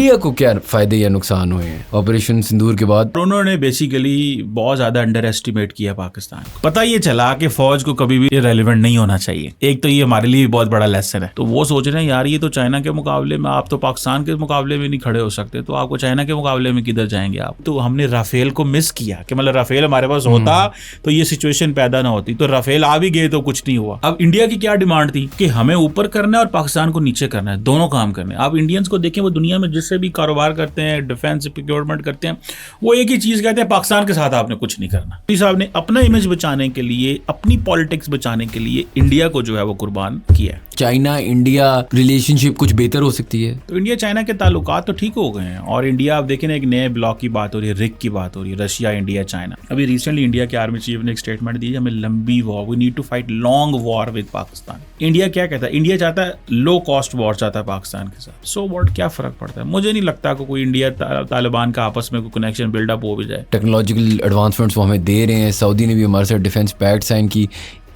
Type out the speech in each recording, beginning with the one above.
India को क्या फायदे या नुकसान हुए हैं ऑपरेशन सिंदूर के बाद? उन्होंने बेसिकली बहुत ज्यादा अंडर एस्टिमेट किया पाकिस्तान को। पता ये चला कि फौज को कभी भी इररिलेवेंट नहीं होना चाहिए। एक तो ये हमारे लिए बहुत बड़ा लेसन है। तो वो सोच रहे हैं यार ये तो चाइना के मुकाबले में, आप तो पाकिस्तान के मुकाबले में नहीं खड़े हो सकते, तो आपको चाइना के मुकाबले में किधर जाएंगे आप। तो हमने राफेल को मिस किया कि मतलब राफेल हमारे पास होता तो ये सिचुएशन पैदा ना होती। तो राफेल आ भी गए तो कुछ नहीं हुआ। अब इंडिया की क्या डिमांड थी कि हमें ऊपर करना है और पाकिस्तान को नीचे करना है, दोनों काम करने हैं। आप इंडियंस को देखें, वो दुनिया में जिससे भी कारोबार करते हैं, डिफेंस प्रोक्योरमेंट करते हैं, वो एक ही चीज कहते हैं, पाकिस्तान के साथ आपने कुछ नहीं करना। मोदी साहब ने अपना इमेज बचाने के लिए, अपनी पॉलिटिक्स बचाने के लिए इंडिया को जो है वो कुर्बान किया। चाइना इंडिया रिलेशनशिप कुछ बेहतर हो सकती है तो इंडिया चाइना के ताल्लुकात तो ठीक हो गए हैं। और इंडिया, आप देखें ना, एक नए ब्लॉक की बात हो रही है, रिक की बात हो रही है, रशिया, इंडिया, चाइना। अभी रिसेंटली इंडिया के आर्मी चीफ ने एक स्टेटमेंट दी, हमें लंबी war, we need to fight long war with Pakistan. India क्या कहता है? इंडिया चाहता है लो कॉस्ट वॉर चाहता है पाकिस्तान के साथ। सो व्हाट, क्या फर्क पड़ता है? मुझे नहीं लगता कि कोई इंडिया तालिबान का आपस में कोई कनेक्शन बिल्डअप हो भी जाए। टेक्नोलॉजिकल एडवांसमेंट्स वो हमें दे रहे हैं। सऊदी ने भी हमारे साथ डिफेंस पैक्ट साइन की।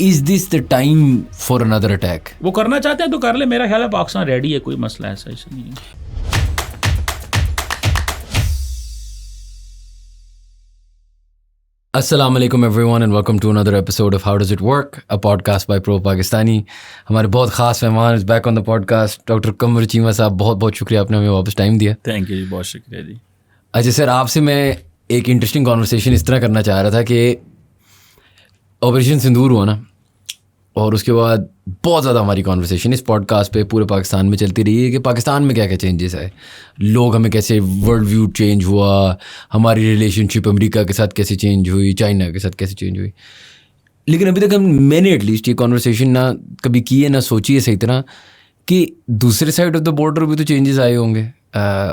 Is this the time for another attack? वो करना चाहते हैं तो कर ले, मेरा ख्याल है पाकिस्तान रेडी है, कोई मसला ऐसा नहीं है। Assalamu alaikum everyone and welcome to another episode of How Does It Work, a podcast by Pro Pakistani. हमारे बहुत खास मेहमान इस back on the podcast doctor Qamar Cheema sahab, बहुत बहुत शुक्रिया, आपने हमें वापस टाइम दिया। थैंक यू जी, बहुत शुक्रिया जी। अच्छा सर, आपसे मैं एक इंटरेस्टिंग कॉन्वर्सेशन इस तरह करना चाह रहा था कि ऑपरेशन सिंदूर हुआ ना, और उसके बाद बहुत ज़्यादा हमारी कॉन्वर्सेशन इस पॉडकास्ट पे पूरे पाकिस्तान में चलती रही है कि पाकिस्तान में क्या क्या चेंजेस आए, लोग हमें कैसे, वर्ल्ड व्यू चेंज हुआ, हमारी रिलेशनशिप अमेरिका के साथ कैसे चेंज हुई, चाइना के साथ कैसे चेंज हुई। लेकिन अभी तक मैंने एटलीस्ट ये कॉन्वर्सेशन ना कभी की है, ना सोची है सही तरह कि दूसरे साइड ऑफ द बॉर्डर भी तो चेंजेस आए होंगे।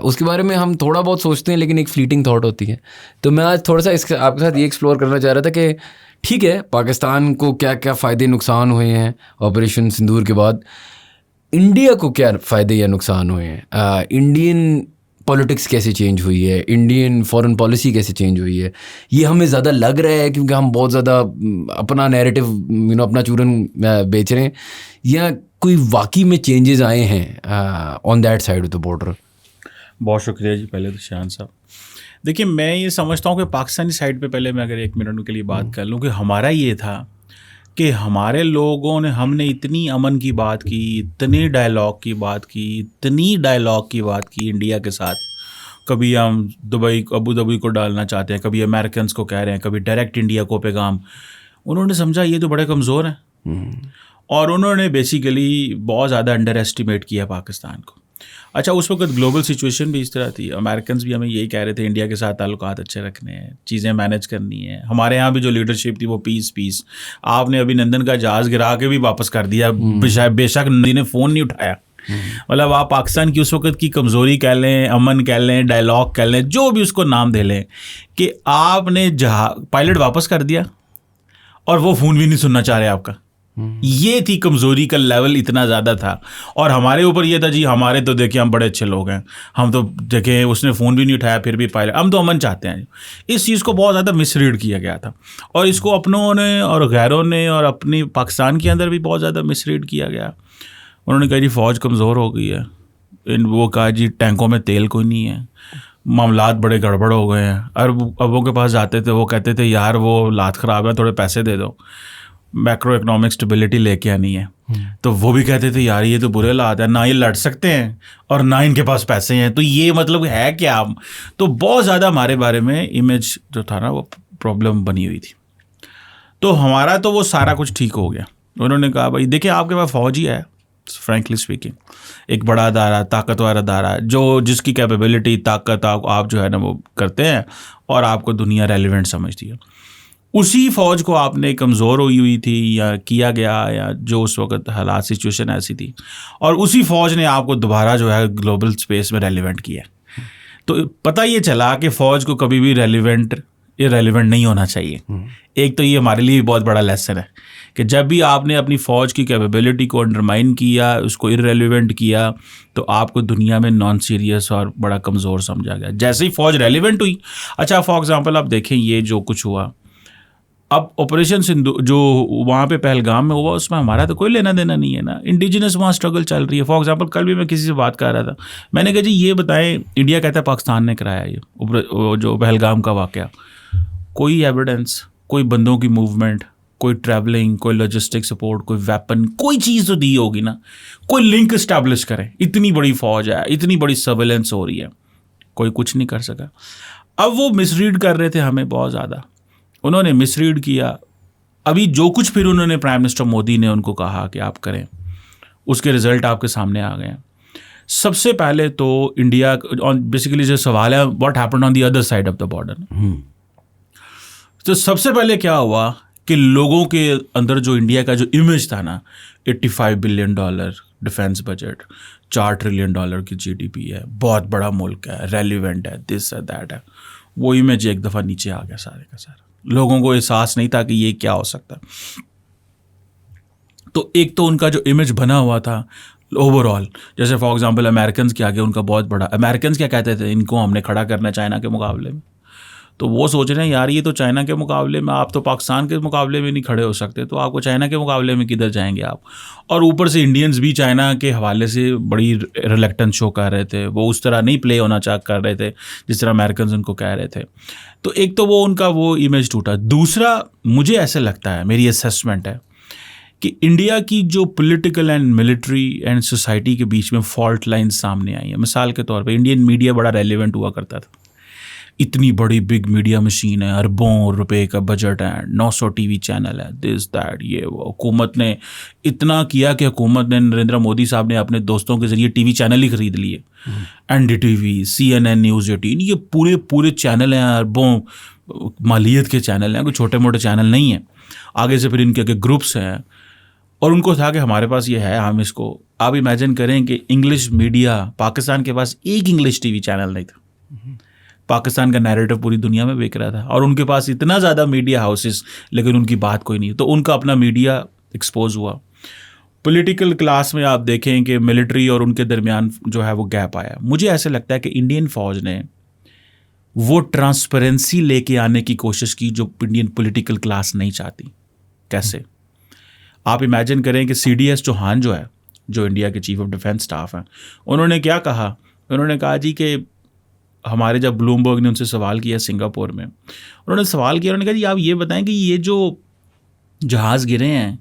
उसके बारे में हम थोड़ा बहुत सोचते हैं, लेकिन एक फ्लीटिंग थॉट होती है। तो मैं आज थोड़ा सा आपके साथ ये एक्सप्लोर करना चाह रहा था कि ठीक है, पाकिस्तान को क्या क्या फ़ायदे नुकसान हुए हैं ऑपरेशन सिंदूर के बाद, इंडिया को क्या फ़ायदे या नुकसान हुए हैं, इंडियन पॉलिटिक्स कैसे चेंज हुई है, इंडियन फॉरेन पॉलिसी कैसे चेंज हुई है। ये हमें ज़्यादा लग रहा है क्योंकि हम बहुत ज़्यादा अपना नैरेटिव अपना चूरन बेच रहे हैं, या कोई वाकई में चेंजेस आए हैं on that side of the border? बहुत शुक्रिया जी पहले तो शान साहब। देखिए, मैं ये समझता हूँ कि पाकिस्तानी साइड पे पहले मैं अगर एक मिनट के लिए बात कर लूँ कि हमारा ये था कि हमारे लोगों ने, हमने इतनी अमन की बात की, इतनी डायलॉग की बात की इंडिया के साथ। कभी हम अबू धाबी को डालना चाहते हैं, कभी अमेरिकन को कह रहे हैं, कभी डायरेक्ट इंडिया को पैगाम। उन्होंने समझा ये तो बड़े कमज़ोर हैं और उन्होंने बेसिकली बहुत ज़्यादा अंडर एस्टिमेट किया पाकिस्तान को। अच्छा, उस वक्त ग्लोबल सिचुएशन भी इस तरह थी, अमेरिकन भी हमें यही कह रहे थे इंडिया के साथ ताल्लुकात अच्छे रखने हैं, चीज़ें मैनेज करनी है। हमारे यहाँ भी जो लीडरशिप थी वो पीस। आपने अभिनंदन का जहाज़ गिरा के भी वापस कर दिया, बेशक नंदी ने फ़ोन नहीं उठाया। मतलब आप पाकिस्तान की उस वक्त की कमज़ोरी कह लें, अमन कह लें, डायलॉग कह लें, जो भी उसको नाम दे लें, कि आपने पायलट वापस कर दिया और वो फ़ोन भी नहीं सुनना चाह रहे आपका। ये थी कमज़ोरी का लेवल, इतना ज़्यादा था। और हमारे ऊपर ये था जी, हमारे तो देखिए हम बड़े अच्छे लोग हैं, हम तो देखें उसने फ़ोन भी नहीं उठाया फिर भी पायलट, हम तो अमन चाहते हैं। इस चीज़ को बहुत ज़्यादा मिसरीड किया गया था और इसको अपनों ने और गैरों ने और अपनी पाकिस्तान के अंदर भी बहुत ज़्यादा मिसरीड किया गया। उन्होंने कहा जी फ़ौज कमज़ोर हो गई है, वो कहा जी टैंकों में तेल कोई नहीं है, मामलात बड़े गड़बड़ हो गए हैं। अरबों के पास जाते थे, वो कहते थे यार वो हालात ख़राब है, थोड़े पैसे दे दो, मैक्रो इकोनॉमिक स्टेबिलिटी लेके आनी है। तो वो भी कहते थे यार ये तो बुरे हालात है, ना ये लड़ सकते हैं और ना इनके पास पैसे हैं, तो ये मतलब है क्या। तो बहुत ज़्यादा हमारे बारे में इमेज जो था ना वो प्रॉब्लम बनी हुई थी। तो हमारा तो वो सारा कुछ ठीक हो गया। उन्होंने कहा भाई देखिए आपके पास फ़ौज ही है, फ्रैंकली स्पीकिंग, एक बड़ा अदारा, ताकतवर अदारा, जो जिसकी कैपेबिलिटी, ताकत आप जो है ना वो करते हैं और आपको दुनिया रेलिवेंट समझती है। उसी फ़ौज को आपने कमज़ोर हुई थी या किया गया, या जो उस वक्त हालात सिचुएशन ऐसी थी, और उसी फ़ौज ने आपको दोबारा जो है ग्लोबल स्पेस में रेलिवेंट किया। तो पता ये चला कि फ़ौज को कभी भी इररिलेवेंट नहीं होना चाहिए। एक तो ये हमारे लिए बहुत बड़ा लेसन है कि जब भी आपने अपनी फ़ौज की कैपेबिलिटी को अंडरमाइन किया, उसको इररिलेवेंट किया, तो आपको दुनिया में नॉन सीरियस और बड़ा कमज़ोर समझा गया। जैसे ही फ़ौज रेलिवेंट हुई, अच्छा फॉर एग्ज़ाम्पल आप देखें ये जो कुछ हुआ, अब ऑपरेशन सिंधु जो वहाँ पे पहलगाम में हुआ उसमें हमारा तो कोई लेना देना नहीं है ना, इंडिजिनस वहाँ स्ट्रगल चल रही है। फॉर एग्जांपल कल भी मैं किसी से बात कर रहा था, मैंने कहा जी ये बताएं, इंडिया कहता है पाकिस्तान ने कराया ये जो पहलगाम का वाक़या, कोई एविडेंस, कोई बंदों की मूवमेंट, कोई ट्रैवलिंग, कोई लॉजिस्टिक सपोर्ट, कोई वेपन, कोई चीज़ तो दी होगी ना, कोई लिंक इस्टेब्लिश करें। इतनी बड़ी फौज है, इतनी बड़ी सर्वेलेंस हो रही है, कोई कुछ नहीं कर सका। अब वो मिसरीड कर रहे थे हमें बहुत ज़्यादा, उन्होंने मिसरीड किया। अभी जो कुछ फिर उन्होंने प्राइम मिनिस्टर मोदी ने उनको कहा कि आप करें, उसके रिजल्ट आपके सामने आ गए हैं। सबसे पहले तो इंडिया बेसिकली जो सवाल है, what happened on the other side of the border. तो सबसे पहले क्या हुआ कि लोगों के अंदर जो इंडिया का जो इमेज था ना, 85 billion dollar defence budget, 4 trillion dollar की जीडीपी है, बहुत बड़ा मुल्क है, रेलिवेंट है, दिस है दैट है, वो इमेज एक दफ़ा नीचे आ गया सारे का सारा। लोगों को एहसास नहीं था कि ये क्या हो सकता। तो एक तो उनका जो इमेज बना हुआ था ओवरऑल, जैसे फॉर एग्जांपल अमेरिकन के आगे उनका बहुत बड़ा, अमेरिकन क्या कहते थे, इनको हमने खड़ा करना चाइना के मुकाबले में। तो वो सोच रहे हैं यार ये तो चाइना के मुकाबले में, आप तो पाकिस्तान के मुकाबले में नहीं खड़े हो सकते, तो आपको चाइना के मुकाबले में किधर जाएंगे आप। और ऊपर से इंडियंस भी चाइना के हवाले से बड़ी रिलेक्टेंस शो कर रहे थे, वो उस तरह नहीं प्ले होना कर रहे थे जिस तरह अमेरिकन उनको कह रहे थे। तो एक तो वो उनका वो इमेज टूटा। दूसरा, मुझे ऐसे लगता है, मेरी असेसमेंट है कि इंडिया की जो political and military and society के बीच में फॉल्ट लाइन सामने आई है। मिसाल के तौर पे इंडियन मीडिया बड़ा रेलिवेंट हुआ करता था, इतनी बड़ी बिग मीडिया मशीन है, अरबों रुपए का बजट है, 900 टीवी चैनल है, दिस दैट ये वो। हुकूमत ने इतना किया कि हुकूमत ने, नरेंद्र मोदी साहब ने अपने दोस्तों के ज़रिए टीवी चैनल ही खरीद लिए, NDTV, CNN न्यूज़ 18, ये पूरे पूरे चैनल हैं, अरबों मालियत के चैनल हैं, कोई छोटे मोटे चैनल नहीं हैं। आगे से फिर इनके आगे ग्रुप्स हैं, और उनको था कि हमारे पास ये है, हम इसको। आप इमेजिन करें कि इंग्लिश मीडिया, पाकिस्तान के पास एक इंग्लिश टीवी चैनल नहीं था, पाकिस्तान का नैरेटिव पूरी दुनिया में बिक रहा था, और उनके पास इतना ज़्यादा मीडिया हाउसेस, लेकिन उनकी बात कोई नहीं। तो उनका अपना मीडिया एक्सपोज हुआ। पॉलिटिकल क्लास में आप देखें कि मिलिट्री और उनके दरमियान जो है वो गैप आया। मुझे ऐसे लगता है कि इंडियन फौज ने वो ट्रांसपेरेंसी लेके आने की कोशिश की जो इंडियन पॉलिटिकल क्लास नहीं चाहती। कैसे? आप इमेजिन करें कि CDS चौहान जो है, जो इंडिया के चीफ ऑफ डिफेंस स्टाफ हैं, उन्होंने क्या कहा? उन्होंने कहा जी कि हमारे जब ब्लूमबर्ग ने उनसे सवाल किया सिंगापुर में, उन्होंने सवाल किया, उन्होंने कहा जी आप ये बताएं कि ये जो जहाज़ गिरे हैं,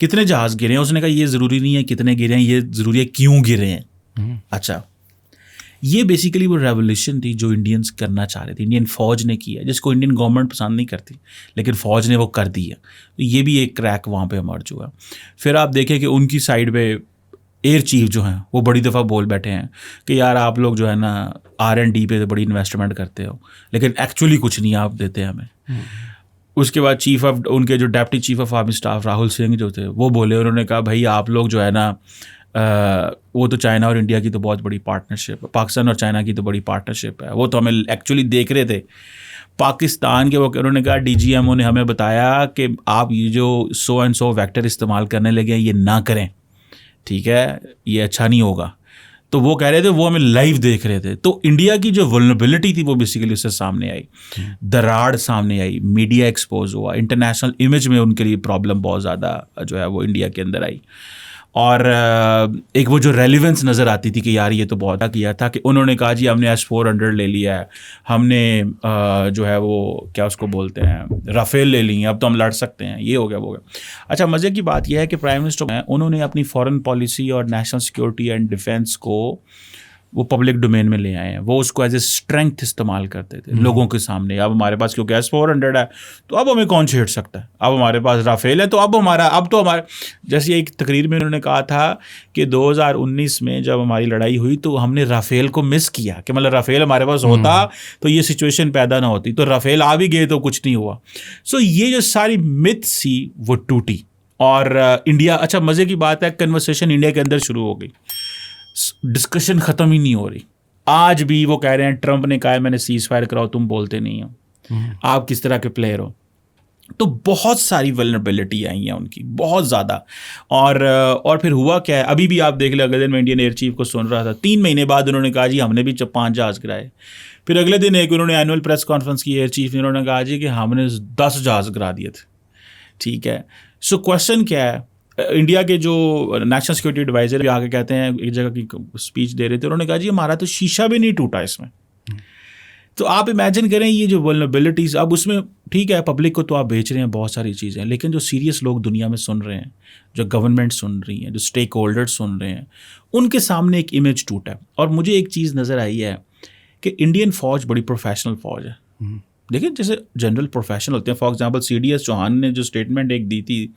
कितने जहाज़ गिरे हैं? उसने कहा ये ज़रूरी नहीं है कितने गिरे हैं, ये ज़रूरी है क्यों गिरे हैं। अच्छा, ये बेसिकली वो रेवोल्यूशन थी जो इंडियंस करना चाह रहे थे, इंडियन फ़ौज ने किया, जिसको इंडियन गवर्नमेंट पसंद नहीं करती, लेकिन फ़ौज ने वो कर दिया। तो ये भी एक क्रैक वहाँ पे इमर्ज हुआ। फिर आप देखें कि उनकी साइड पे एयर चीफ जो हैं वो बड़ी दफ़ा बोल बैठे हैं कि यार आप लोग जो है ना R&D पे तो बड़ी इन्वेस्टमेंट करते हो, लेकिन एक्चुअली कुछ नहीं आप देते हमें। उसके बाद उनके जो deputy chief of army staff Rahul Singh जो थे, वो बोले, उन्होंने कहा भाई आप लोग जो है ना वो तो चाइना और इंडिया की तो बहुत बड़ी पार्टनरशिप है, पाकिस्तान और चाइना की तो बड़ी पार्टनरशिप है, वो तो हमें एक्चुअली देख रहे थे पाकिस्तान के। वो उन्होंने कहा DGMO ने हमें बताया कि आप ये जो 100 एंड 100 वेक्टर इस्तेमाल करने लगे हैं ये ना करें, ठीक है, ये अच्छा नहीं होगा। तो वो कह रहे थे, वो हमें लाइव देख रहे थे। तो इंडिया की जो वल्नरेबिलिटी थी वो बेसिकली उससे सामने आई, दरार सामने आई, मीडिया एक्सपोज हुआ, इंटरनेशनल इमेज में उनके लिए प्रॉब्लम बहुत ज़्यादा जो है वो इंडिया के अंदर आई। और एक वो जो रेलिवेंस नज़र आती थी कि यार ये तो बहुत किया था, कि उन्होंने कहा जी हमने S-400 ले लिया है, हमने जो है वो क्या उसको बोलते हैं राफेल ले ली हैं, अब तो हम लड़ सकते हैं, ये हो गया वो हो गया। अच्छा, मज़े की बात यह है कि प्राइम मिनिस्टर हैं, उन्होंने अपनी फॉरेन पॉलिसी और नेशनल सिक्योरिटी एंड डिफेंस को वो पब्लिक डोमेन में ले आए हैं। वो उसको एज ए स्ट्रेंथ इस्तेमाल करते थे लोगों के सामने। अब हमारे पास क्योंकि S-400 है तो अब हमें कौन छेड़ सकता है, अब हमारे पास राफेल है तो अब तो हमारे जैसे एक तकरीर में उन्होंने कहा था कि 2019 में जब हमारी लड़ाई हुई तो हमने राफेल को मिस किया, कि मतलब राफेल हमारे पास होता तो ये सिचुएशन पैदा ना होती, तो राफेल आ भी गए तो कुछ नहीं हुआ। सो ये जो सारी मिथ सी वो टूटी और इंडिया, अच्छा मज़े की बात है, कन्वर्सेशन इंडिया के अंदर शुरू हो गई, डिस्कशन ख़त्म ही नहीं हो रही। आज भी वो कह रहे हैं ट्रंप ने कहा है मैंने सीज फायर कराओ, तुम बोलते नहीं हो, आप किस तरह के प्लेयर हो। तो बहुत सारी वल्नरेबिलिटी आई हैं उनकी, बहुत ज़्यादा। और फिर हुआ क्या है, अभी भी आप देख ले, अगले दिन मैं इंडियन एयर चीफ को सुन रहा था, 3 महीने बाद उन्होंने कहा जी हमने भी 5 जहाज़ गिराए। फिर अगले दिन एक उन्होंने एनुअल प्रेस कॉन्फ्रेंस की एयर चीफ ने, उन्होंने कहा जी कि हमने 10 जहाज़ गिरा दिए थे। ठीक है, सो क्वेश्चन क्या है, इंडिया के जो नेशनल सिक्योरिटी एडवाइजर आके कहते हैं, एक जगह की स्पीच दे रहे थे, उन्होंने कहा जी हमारा तो शीशा भी नहीं टूटा इसमें। तो आप इमेजिन करें ये जो वल्नरेबिलिटीज़, अब उसमें ठीक है पब्लिक को तो आप बेच रहे हैं बहुत सारी चीज़ें, लेकिन जो सीरियस लोग दुनिया में सुन रहे हैं, जो गवर्नमेंट सुन रही हैं, जो स्टेक होल्डर्स सुन रहे हैं, उनके सामने एक इमेज टूटा है। और मुझे एक चीज़ नज़र आई है कि इंडियन फ़ौज बड़ी प्रोफेशनल फ़ौज है। देखिए जैसे जनरल प्रोफेशनल होते हैं, फॉर एग्जांपल CDS चौहान ने जो स्टेटमेंट एक दी थी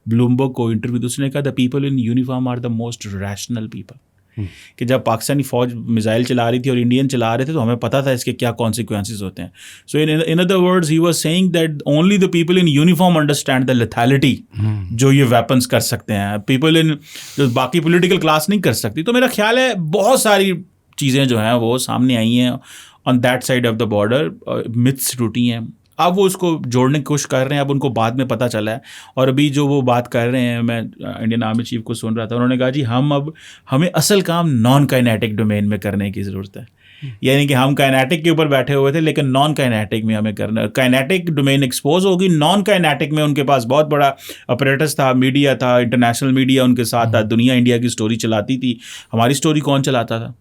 ब्लूमबर्ग को इंटरव्यू, उसने कहा the people in uniform are the most rational people. कि जब पाकिस्तानी फ़ौज मिसाइल चला रही थी और इंडियन चला रहे थे तो हमें पता था इसके क्या कॉन्सिक्वेंसेस होते हैं। So in other words he was saying that only the people in uniform understand the lethality जो ये वेपन्स कर सकते हैं, पीपल इन जो बाकी पॉलिटिकल क्लास नहीं कर सकती। तो मेरा ख्याल है बहुत सारी चीज़ें जो हैं वो सामने आई हैं on that side of the border, myths टूटी हैं। अब वो उसको जोड़ने की कोशिश कर रहे हैं, अब उनको बाद में पता चला है। और अभी जो वो बात कर रहे हैं, मैं इंडियन आर्मी चीफ को सुन रहा था, उन्होंने कहा जी हमें असल काम नॉन काइनेटिक डोमेन में करने की ज़रूरत है। यानी कि हम काइनेटिक के ऊपर बैठे हुए थे, लेकिन नॉन काइनेटिक में हमें करना है। काइनेटिक डोमेन एक्सपोज होगी, नॉन काइनेटिक में उनके पास बहुत बड़ा अपरेटस था, मीडिया था, इंटरनेशनल मीडिया उनके साथ था, दुनिया इंडिया की स्टोरी चलाती थी। हमारी स्टोरी कौन चलाता था?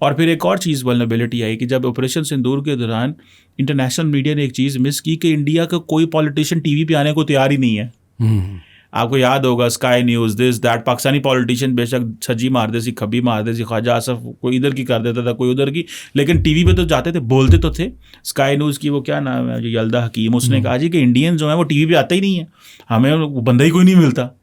और फिर एक और चीज़ वल्नरेबिलिटी आई कि जब ऑपरेशन सिंदूर के दौरान इंटरनेशनल मीडिया ने एक चीज़ मिस की कि इंडिया का कोई पॉलिटिशियन टीवी पे आने को तैयार ही नहीं है। आपको याद होगा sky news, this that, Pakistani politician बेशक छज्जी मार दे सी, खब्बी मार दे सी, ख्वाजा आसफ कोई इधर की कर देता था, कोई उधर की, लेकिन टीवी पे तो जाते थे, बोलते तो थे। स्काई न्यूज़ की वो क्या नाम है, जो यल्दा हकीम, उसने कहा जी कि इंडियन जो है वो टीवी पे आते ही नहीं है, हमें बंदा ही कोई नहीं मिलता।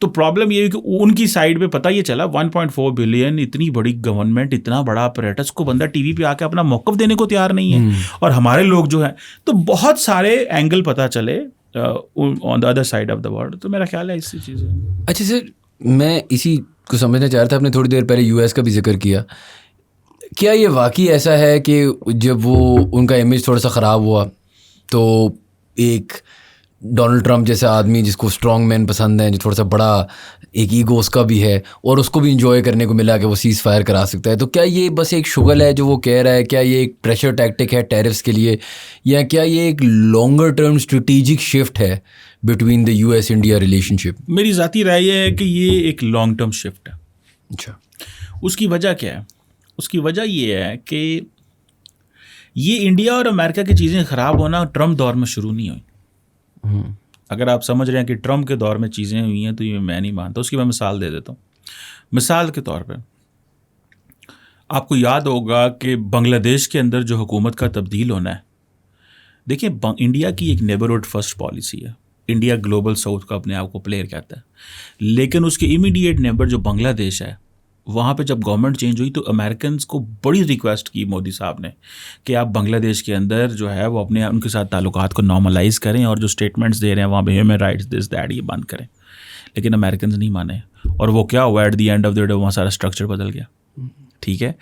तो प्रॉब्लम ये है कि उनकी साइड पे पता ये चला 1.4 बिलियन, इतनी बड़ी गवर्नमेंट, इतना बड़ा अपरेटस को बंदा टीवी पे आके अपना मौक़िफ़ देने को तैयार नहीं है। और हमारे लोग जो हैं, तो बहुत सारे एंगल पता चले on the other side of the world. तो मेरा ख्याल है इसी चीज़ें। अच्छा सर, मैं इसी को समझना चाह रहा था, आपने थोड़ी देर पहले US का भी जिक्र किया, क्या ये वाकई ऐसा है कि जब वो उनका इमेज थोड़ा सा ख़राब हुआ तो एक डोनाल्ड ट्रंप जैसा आदमी जिसको स्ट्रॉन्ग मैन पसंद है, जो थोड़ा सा बड़ा एक ईगो उसका भी है और उसको भी इंजॉय करने को मिला कि वो सीज़ फायर करा सकता है, तो क्या ये बस एक शुगल है जो वो कह रहा है? क्या ये एक प्रेशर टैक्टिक है टेरिफ्स के लिए, या क्या ये एक लॉन्गर टर्म स्ट्रेटेजिक शिफ्ट है between the US India relationship? मेरी ज़ाती राय ये है कि ये एक लॉन्ग टर्म शिफ्ट है। अच्छा, उसकी वजह क्या है? उसकी वजह ये है कि ये इंडिया और अमेरिका की चीज़ें ख़राब होना ट्रंप दौर में शुरू नहीं हुई। अगर आप समझ रहे हैं कि ट्रंप के दौर में चीज़ें हुई हैं तो ये मैं नहीं मानता। उसकी मैं मिसाल दे देता हूँ। मिसाल के तौर पे आपको याद होगा कि बांग्लादेश के अंदर जो हुकूमत का तब्दील होना है, देखिए इंडिया की एक नेबरहुड फर्स्ट पॉलिसी है। इंडिया ग्लोबल साउथ का अपने आप को प्लेयर कहता है, लेकिन उसके इमीडिएट नेबर जो बांग्लादेश है, वहाँ पे जब गवर्नमेंट चेंज हुई तो अमेरिकन को बड़ी रिक्वेस्ट की मोदी साहब ने कि आप बांग्लादेश के अंदर जो है वो अपने उनके साथ ताल्लुकात को नॉर्मलाइज करें और जो स्टेटमेंट्स दे रहे हैं वहाँ पे ह्यूमन राइट्स दिस दैट ये बंद करें। लेकिन अमेरिकन नहीं माने और वो क्या हुआ, at the end of the day वहाँ सारा स्ट्रक्चर बदल गया। ठीक है,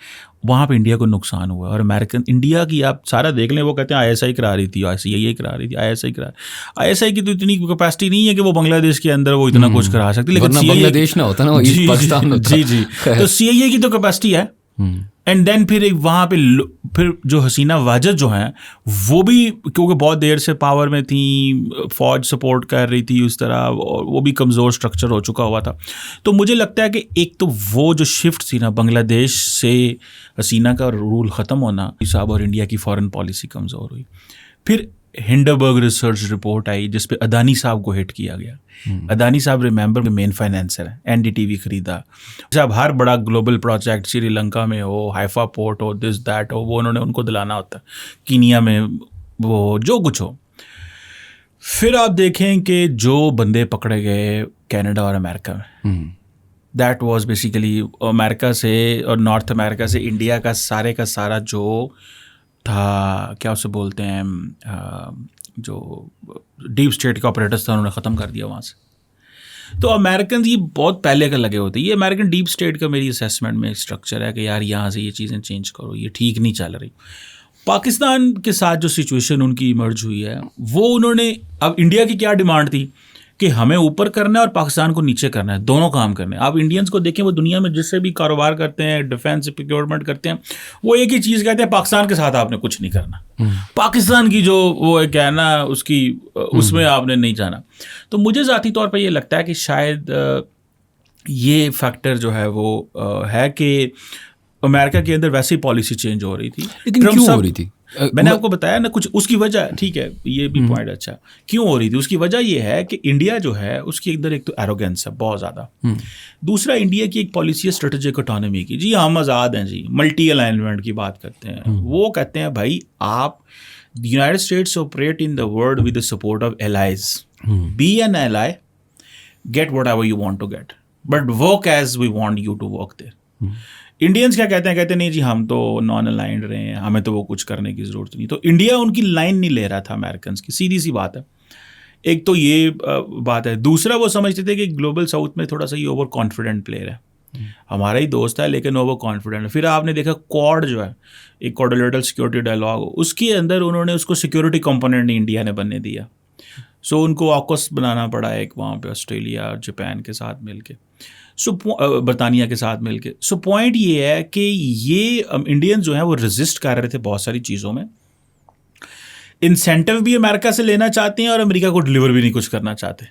वहाँ पे इंडिया को नुकसान हुआ। और अमेरिकन इंडिया की आप सारा देख लें, वो कहते हैं ISI करा रही थी, CIA करा रही थी, ISI की तो इतनी कैपेसिटी नहीं है कि वो बांग्लादेश के अंदर वो इतना कुछ करा सकती, लेकिन बांग्लादेश ना होता ना, वो ईस्ट पाकिस्तान होता। जी तो CIA की तो कैपेसिटी है। एंड देन फिर एक वहाँ पे फिर जो हसीना वाजिद जो हैं वो भी क्योंकि बहुत देर से पावर में थी, फ़ौज सपोर्ट कर रही थी उस तरह, और वो भी कमज़ोर स्ट्रक्चर हो चुका हुआ था। तो मुझे लगता है कि एक तो वो जो शिफ्ट थी ना, बांग्लादेश से हसीना का रूल ख़त्म होना साहब, और इंडिया की फ़ॉरेन पॉलिसी कमज़ोर हुई। फिर हिंडनबर्ग रिसर्च रिपोर्ट आई जिस पे अदानी साहब को हिट किया गया। अदानी साहब रिमेंबर मेन फाइनेंसर है, NDTV खरीदा साहब, हर बड़ा ग्लोबल प्रोजेक्ट श्रीलंका में हो, हाइफा पोर्ट हो, दिस दैट हो, वो उन्होंने उनको दिलाना होता है, कीनिया में वो जो कुछ हो। फिर आप देखें कि जो बंदे पकड़े गए कनाडा और अमेरिका में, दैट वाज बेसिकली अमेरिका से और नॉर्थ अमेरिका से इंडिया का सारा जो था, क्या उसे बोलते हैं, जो डीप स्टेट का ऑपरेटर्स था, उन्होंने ख़त्म कर दिया वहाँ से। तो अमेरिकन ये बहुत पहले का लगे होते। ये अमेरिकन डीप स्टेट का मेरी असेसमेंट में स्ट्रक्चर है कि यार यहाँ से ये चीज़ें चेंज करो, ये ठीक नहीं चल रही। पाकिस्तान के साथ जो सिचुएशन उनकी इमर्ज हुई है वो उन्होंने, अब इंडिया की क्या डिमांड थी कि हमें ऊपर करना है और पाकिस्तान को नीचे करना है, दोनों काम करने हैं। आप इंडियंस को देखें, वो दुनिया में जिससे भी कारोबार करते हैं, डिफेंस प्रोक्योरमेंट करते हैं, वो एक ही चीज़ कहते हैं, पाकिस्तान के साथ आपने कुछ नहीं करना, पाकिस्तान की जो वो क्या है ना उसकी उसमें आपने नहीं जाना। तो मुझे ज़ाती तौर पर ये लगता है कि शायद ये फैक्टर जो है वो है कि अमेरिका के अंदर वैसे ही पॉलिसी चेंज हो रही थी। लेकिन क्यों हो रही थी? मैंने आपको बताया ना कुछ उसकी वजह, ठीक है, ये भी पॉइंट अच्छा, क्यों हो रही थी उसकी वजह ये है कि इंडिया जो है उसके अंदर एक तो एरोगेंस है बहुत ज़्यादा, दूसरा इंडिया की एक पॉलिसी है स्ट्रेटेजिक ऑटोनॉमी की, जी हम आज़ाद हैं जी, मल्टी अलाइनमेंट की बात करते हैं। वो कहते हैं भाई आप the United States operate in the world with the support of allies, be an ally, get whatever you want to get, but work as we want you to work there. Indians क्या कहते हैं, कहते हैं नहीं जी हम तो non aligned रहे हैं, हमें तो वो कुछ करने की ज़रूरत नहीं। तो इंडिया उनकी लाइन नहीं ले रहा था अमेरिकन की, सीधी सी बात है। एक तो ये बात है, दूसरा वो समझते थे कि ग्लोबल साउथ में थोड़ा सा ये ओवर कॉन्फिडेंट प्लेयर है, हमारा ही दोस्त है लेकिन ओवर कॉन्फिडेंट है। फिर आपने देखा क्वाड जो है, एक क्वाड्रिलेटरल सिक्योरिटी डायलॉग, उसके अंदर उन्होंने उसको सिक्योरिटी कंपोनेंट नहीं इंडिया ने बनने दिया। सो उनको ऑकस बनाना पड़ा एक वहाँ पे ऑस्ट्रेलिया और जापान के साथ मिलके, सो बरतानिया के साथ मिलके। सो पॉइंट ये है कि ये इंडियन जो हैं वो रेजिस्ट कर रहे थे बहुत सारी चीज़ों में, इंसेंटिव भी अमेरिका से लेना चाहते हैं और अमेरिका को डिलीवर भी नहीं कुछ करना चाहते।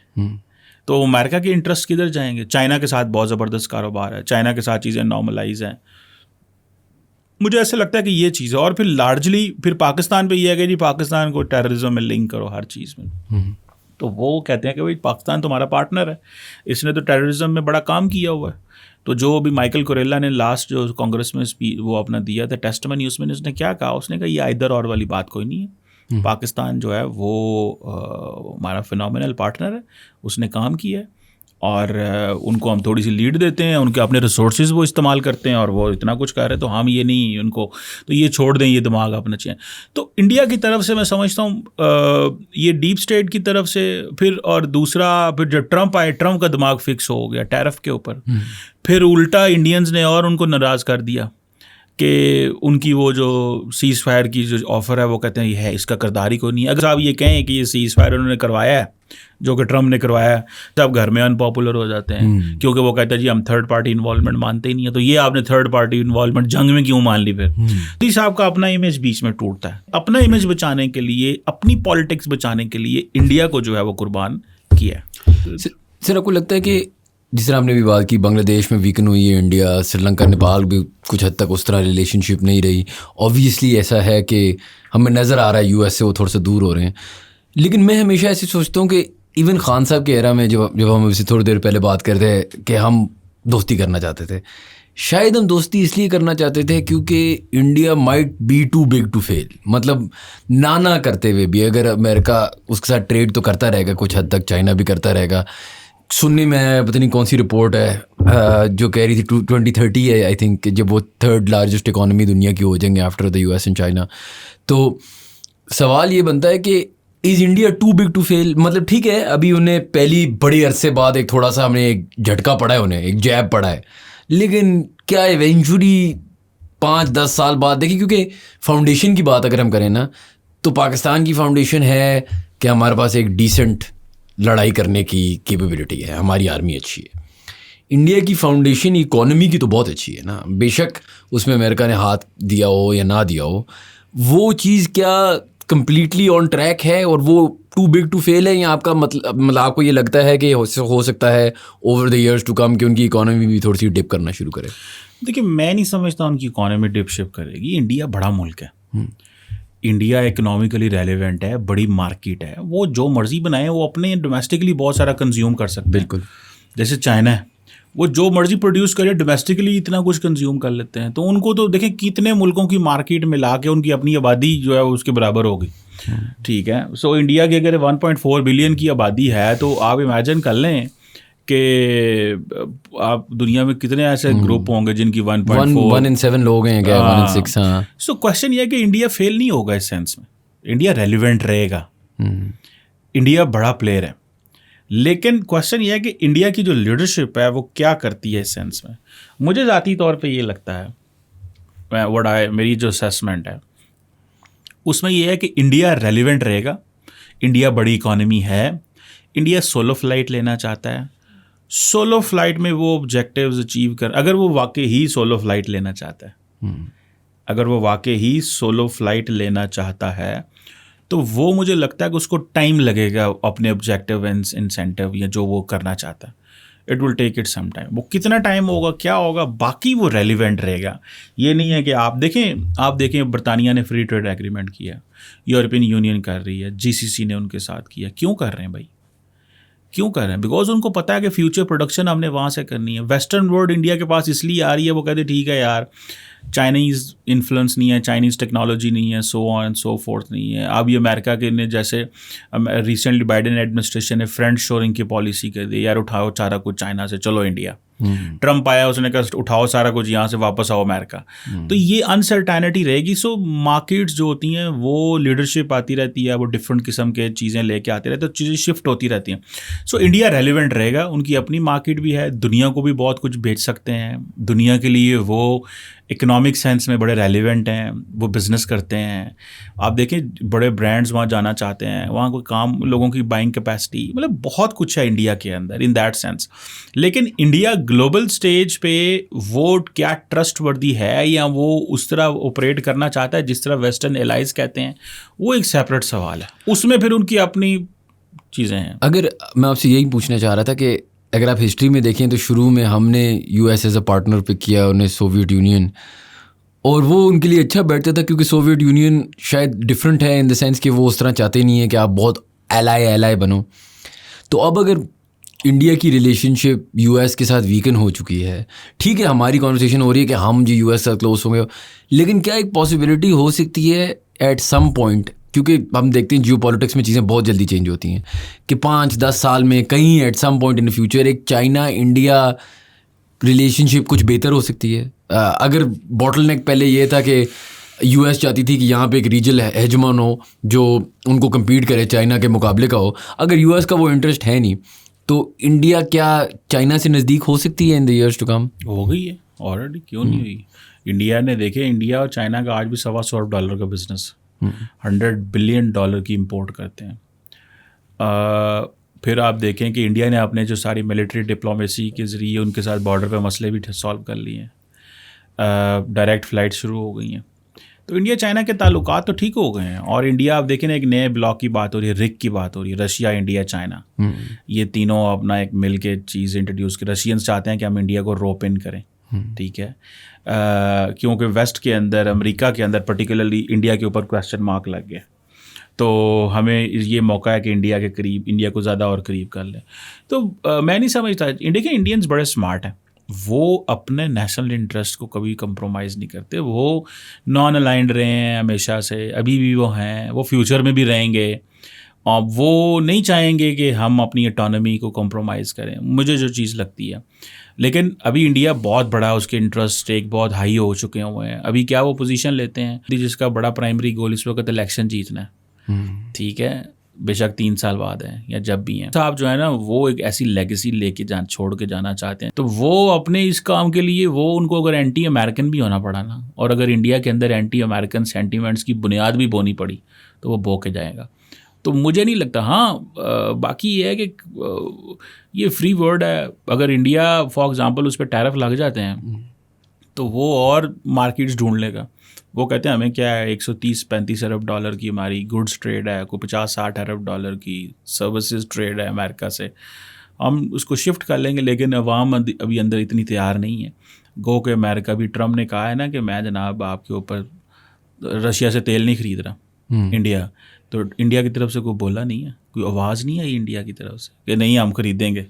तो अमेरिका के इंटरेस्ट किधर जाएंगे? चाइना के साथ बहुत ज़बरदस्त कारोबार है, चाइना के साथ चीज़ें नॉर्मलाइज हैं। मुझे ऐसा लगता है कि ये चीज़ है। और फिर लार्जली फिर पाकिस्तान पे ये है कि जी पाकिस्तान को टेररिज्म में लिंक करो हर चीज़ में। तो वो कहते हैं कि भाई पाकिस्तान तुम्हारा पार्टनर है, इसने तो टेररिज्म में बड़ा काम किया हुआ है। तो जो भी माइकल कुरेला ने लास्ट जो कांग्रेस में वो अपना दिया था टेस्टमनी, उसमें उसने क्या कहा, उसने कहा ये आइदर और वाली बात कोई नहीं है, पाकिस्तान जो है वो हमारा फिनोमिनल पार्टनर है, उसने काम किया है और उनको हम थोड़ी सी लीड देते हैं, उनके अपने रिसोर्सेज वो इस्तेमाल करते हैं और वो इतना कुछ कर रहे हैं, तो हम ये नहीं उनको, तो ये छोड़ दें, ये दिमाग अपना चाहिए। तो इंडिया की तरफ से मैं समझता हूँ ये डीप स्टेट की तरफ से, फिर और दूसरा फिर जब ट्रंप आए, ट्रंप का दिमाग फिक्स हो गया टैरिफ के ऊपर, फिर उल्टा इंडियंस ने और उनको नाराज़ कर दिया कि उनकी वो जो सीज़ फायर की जो ऑफ़र है वो कहते हैं ये है, इसका करदारी कोई नहीं है। अगर आप ये कहें कि ये सीज़ फायर उन्होंने करवाया है जो कि ट्रम्प ने करवाया है, तब घर में अनपॉपुलर हो जाते हैं, क्योंकि वो कहते हैं जी हम थर्ड पार्टी इन्वॉल्वमेंट मानते ही नहीं है। तो ये आपने थर्ड पार्टी इन्वॉल्वमेंट जंग में क्यों मान ली? फिर तो साहब का अपना इमेज बीच में टूटता है। अपना इमेज बचाने के लिए, अपनी पॉलिटिक्स बचाने के लिए इंडिया को जो है वो कुर्बान किया है। सर आपको लगता है कि जिस तरह आपने भी बात की बांग्लादेश में वीकन हुई है इंडिया, श्रीलंका नेपाल भी कुछ हद तक उस तरह रिलेशनशिप नहीं रही, ऑब्वियसली ऐसा है कि हमें नज़र आ रहा है यूएस से वो थोड़ा सा दूर हो रहे हैं। लेकिन मैं हमेशा ऐसे सोचता हूँ कि इवन खान साहब के एरा में जब हम इससे थोड़ी देर पहले बात करते हैं कि हम दोस्ती करना चाहते थे, शायद हम दोस्ती इसलिए करना चाहते थे क्योंकि India might be too big to fail. मतलब ना करते हुए भी अगर अमेरिका उसके साथ ट्रेड तो करता रहेगा कुछ हद तक, चाइना भी करता रहेगा। सुनने में पता नहीं कौन सी रिपोर्ट है जो कह रही थी 2030 है आई थिंक, जब वो थर्ड लार्जेस्ट इकोनॉमी दुनिया की हो जाएंगे after the US and China. तो सवाल ये बनता है कि is India too big to fail? मतलब ठीक है अभी उन्हें पहली बड़ी अरसे बाद एक थोड़ा सा हमें एक झटका पड़ा है, उन्हें एक जैब पड़ा है, लेकिन क्या इवेंचुअली 5-10 साल बाद देखिए, क्योंकि फाउंडेशन की बात अगर हम करें ना, तो पाकिस्तान की फाउंडेशन है कि हमारे पास एक डिसेंट लड़ाई करने की कैपेबिलिटी है, हमारी आर्मी अच्छी है। इंडिया की फाउंडेशन इकोनॉमी की तो बहुत अच्छी है ना, बेशक उसमें अमेरिका ने हाथ दिया हो या ना दिया हो, वो चीज़ क्या कंप्लीटली ऑन ट्रैक है और वो टू बिग टू फेल है, या आपका मतलब आपको ये लगता है कि हो सकता है over the years to come कि उनकी इकोनॉमी भी थोड़ी सी डिप करना शुरू करे? देखिए मैं नहीं समझता उनकी इकोनॉमी डिप शिप करेगी। इंडिया बड़ा मुल्क है, इंडिया इकोनॉमिकली रेलिवेंट है, बड़ी मार्केट है, वो जो मर्जी बनाए वो अपने डोमेस्टिकली बहुत सारा कंज्यूम कर सकते हैं। बिल्कुल, जैसे चाइना है, वो जो मर्जी प्रोड्यूस करे डोमेस्टिकली इतना कुछ कंज्यूम कर लेते हैं। तो उनको तो देखें कितने मुल्कों की मार्केट में ला के उनकी अपनी आबादी जो है उसके बराबर होगी। ठीक है, सो इंडिया की अगर 1.4 बिलियन की आबादी है तो आप इमेजिन कर लें कि आप दुनिया में कितने ऐसे ग्रुप होंगे जिनकी 1 in 7 लोग हैं क्या? 1 in 6। हाँ, सो क्वेश्चन ये है कि इंडिया फेल नहीं होगा इस सेंस में, इंडिया रेलिवेंट रहेगा, इंडिया बड़ा प्लेयर है। लेकिन क्वेश्चन ये है कि इंडिया की जो लीडरशिप है वो क्या करती है इस सेंस में। मुझे ज़ाती तौर पे ये लगता है, मेरी जो असेसमेंट है उसमें ये है कि इंडिया रेलिवेंट रहेगा, इंडिया बड़ी इकोनॉमी है, इंडिया सोलो फ्लाइट लेना चाहता है, सोलो फ्लाइट में वो ऑब्जेक्टिव्स अचीव कर, अगर वो वाकई ही सोलो फ्लाइट लेना चाहता है, अगर वो वाकई ही सोलो फ्लाइट लेना चाहता है तो वो मुझे लगता है कि उसको टाइम लगेगा अपने ऑब्जेक्टिव एंड इंसेंटिव या जो वो करना चाहता है, it will take it some time. वो कितना टाइम होगा, क्या होगा, बाकी वो रेलिवेंट रहेगा। ये नहीं है कि आप देखें बरतानिया ने फ्री ट्रेड एग्रीमेंट किया, यूरोपियन यूनियन कर रही है, जीसीसी ने उनके साथ किया। क्यों कर रहे हैं भाई, क्यों कर रहे हैं? बिकॉज उनको पता है कि फ्यूचर प्रोडक्शन हमने वहाँ से करनी है। वेस्टर्न वर्ल्ड इंडिया के पास इसलिए आ रही है, वो कहते ठीक है यार, चाइनीज़ इन्फ्लुएंस नहीं है, चाइनीज़ टेक्नोलॉजी नहीं है, so on and so fourth नहीं है। अब ये अमेरिका के ने जैसे रिसेंटली बाइडेन एडमिनिस्ट्रेशन ने फ्रेंड शोरिंग की पॉलिसी कर दी, यार उठाओ सारा कुछ चाइना से, चलो इंडिया। ट्रम्प आया, उसने कहा उठाओ सारा कुछ यहाँ से, वापस आओ अमेरिका। तो ये अनसर्टेनिटी रहेगी। सो मार्केट्स जो होती हैं वो लीडरशिप आती रहती है, वो डिफरेंट किस्म के चीज़ें लेके आती रहती है, तो चीज़ें शिफ्ट होती रहती हैं। सो इंडिया रेलिवेंट रहेगा, उनकी अपनी मार्केट भी है, दुनिया को भी बहुत कुछ बेच सकते हैं, दुनिया के लिए वो इकोनॉमिक सेंस में बड़े रेलिवेंट हैं, वो बिज़नेस करते हैं। आप देखें बड़े ब्रांड्स वहाँ जाना चाहते हैं, वहाँ कोई काम, लोगों की बाइंग कैपेसिटी, मतलब बहुत कुछ है इंडिया के अंदर इन दैट सेंस। लेकिन इंडिया ग्लोबल स्टेज पे वो क्या ट्रस्टवर्दी है या वो उस तरह ऑपरेट करना चाहता है जिस तरह वेस्टर्न एलाइज कहते हैं, वो एक सेपरेट सवाल है। उसमें फिर उनकी अपनी चीज़ें हैं। अगर मैं आपसे यही पूछना चाह रहा था कि अगर आप हिस्ट्री में देखें तो शुरू में हमने US as a partner pick किया, उन्हें सोवियत यूनियन, और वो उनके लिए अच्छा बैठता था क्योंकि सोवियत यूनियन शायद डिफरेंट है इन द सेंस कि वो उस तरह चाहते नहीं है कि आप बहुत एलाई बनो। तो अब अगर इंडिया की रिलेशनशिप यूएस के साथ वीकन हो चुकी है, ठीक है हमारी कॉन्वर्सेशन हो रही है कि हम जो यूएस से क्लोज होंगे, लेकिन क्या एक पॉसिबिलिटी हो सकती है एट सम पॉइंट, क्योंकि हम देखते हैं जियो पॉलिटिक्स में चीज़ें बहुत जल्दी चेंज होती हैं, कि 5-10 साल में कहीं at some point in the future एक चाइना इंडिया रिलेशनशिप कुछ बेहतर हो सकती है? अगर बॉटलनेक पहले ये था कि यूएस चाहती थी कि यहाँ पे एक रीजनल हेजमन हो जो उनको कम्पीट करे, चाइना के मुकाबले का हो, अगर यूएस का वो इंटरेस्ट है नहीं, तो इंडिया क्या चाइना से नज़दीक हो सकती है in the years to come? हो गई है ऑलरेडी, क्यों नहीं हुई? इंडिया ने देखे, इंडिया और चाइना का आज भी $125 अरब का बिजनेस, $100 बिलियन की इंपोर्ट करते हैं। फिर आप देखें कि इंडिया ने अपने जो सारी मिलिट्री डिप्लोमेसी के ज़रिए उनके साथ बॉर्डर पे मसले भी सॉल्व कर लिए हैं, डायरेक्ट फ़्लाइट शुरू हो गई हैं। तो इंडिया चाइना के ताल्लुकात तो ठीक हो गए हैं। और इंडिया, आप देखें ना, एक नए ब्लॉक की बात हो रही है, रिक की बात हो रही है, रशिया, इंडिया, चाइना, ये तीनों अपना एक मिल के चीज़ इंट्रोड्यूस की। रशियंस चाहते हैं कि हम इंडिया को रोप इन करें, ठीक है, क्योंकि वेस्ट के अंदर, अमेरिका के अंदर पर्टिकुलरली इंडिया के ऊपर क्वेश्चन मार्क लग गया, तो हमें ये मौका है कि इंडिया के करीब, इंडिया को ज़्यादा और करीब कर लें। तो मैं नहीं समझता, इंडिया के इंडियंस बड़े स्मार्ट हैं, वो अपने नेशनल इंटरेस्ट को कभी कंप्रोमाइज़ नहीं करते, वो नॉन अलाइंड रहे हैं हमेशा से, अभी भी वो हैं, वो फ्यूचर में भी रहेंगे, और वो नहीं चाहेंगे कि हम अपनी ऑटोनॉमी को कंप्रोमाइज़ करें, मुझे जो चीज़ लगती है। लेकिन अभी इंडिया बहुत बड़ा, उसके इंटरेस्ट एक बहुत हाई हो चुके हुए हैं। अभी क्या वो पोजीशन लेते हैं जिसका बड़ा प्राइमरी गोल इस वक्त इलेक्शन जीतना है, ठीक है, बेशक 3 साल बाद है या जब भी हैं, साहब जो है ना, वो एक ऐसी लेगेसी लेके छोड़ के जाना चाहते हैं। तो वो अपने इस काम के लिए, वो उनको अगर एंटी अमेरिकन भी होना पड़ा ना, और अगर इंडिया के अंदर एंटी अमेरिकन सेंटीमेंट्स की बुनियाद भी बोनी पड़ी, तो वो बो के जाएगा। तो मुझे नहीं लगता। हाँ, बाकी ये है कि ये फ्री वर्ल्ड है, अगर इंडिया फॉर एग्जांपल उस पर टैरिफ लग जाते हैं तो वो और मार्केट्स ढूंढ लेगा। वो कहते हैं हमें क्या है, 130-135 अरब डॉलर की हमारी गुड्स ट्रेड है, कोई 50-60 अरब डॉलर की सर्विसेज ट्रेड है अमेरिका से, हम उसको शिफ्ट कर लेंगे। लेकिन अवाम अभी अंदर इतनी तैयार नहीं है। गो के अमेरिका भी, ट्रम्प ने कहा है ना कि मैं जनाब आपके ऊपर रशिया से तेल नहीं खरीद रहा इंडिया, तो इंडिया की तरफ से कोई बोला नहीं है, कोई आवाज़ नहीं आई इंडिया की तरफ से कि नहीं हम खरीदेंगे।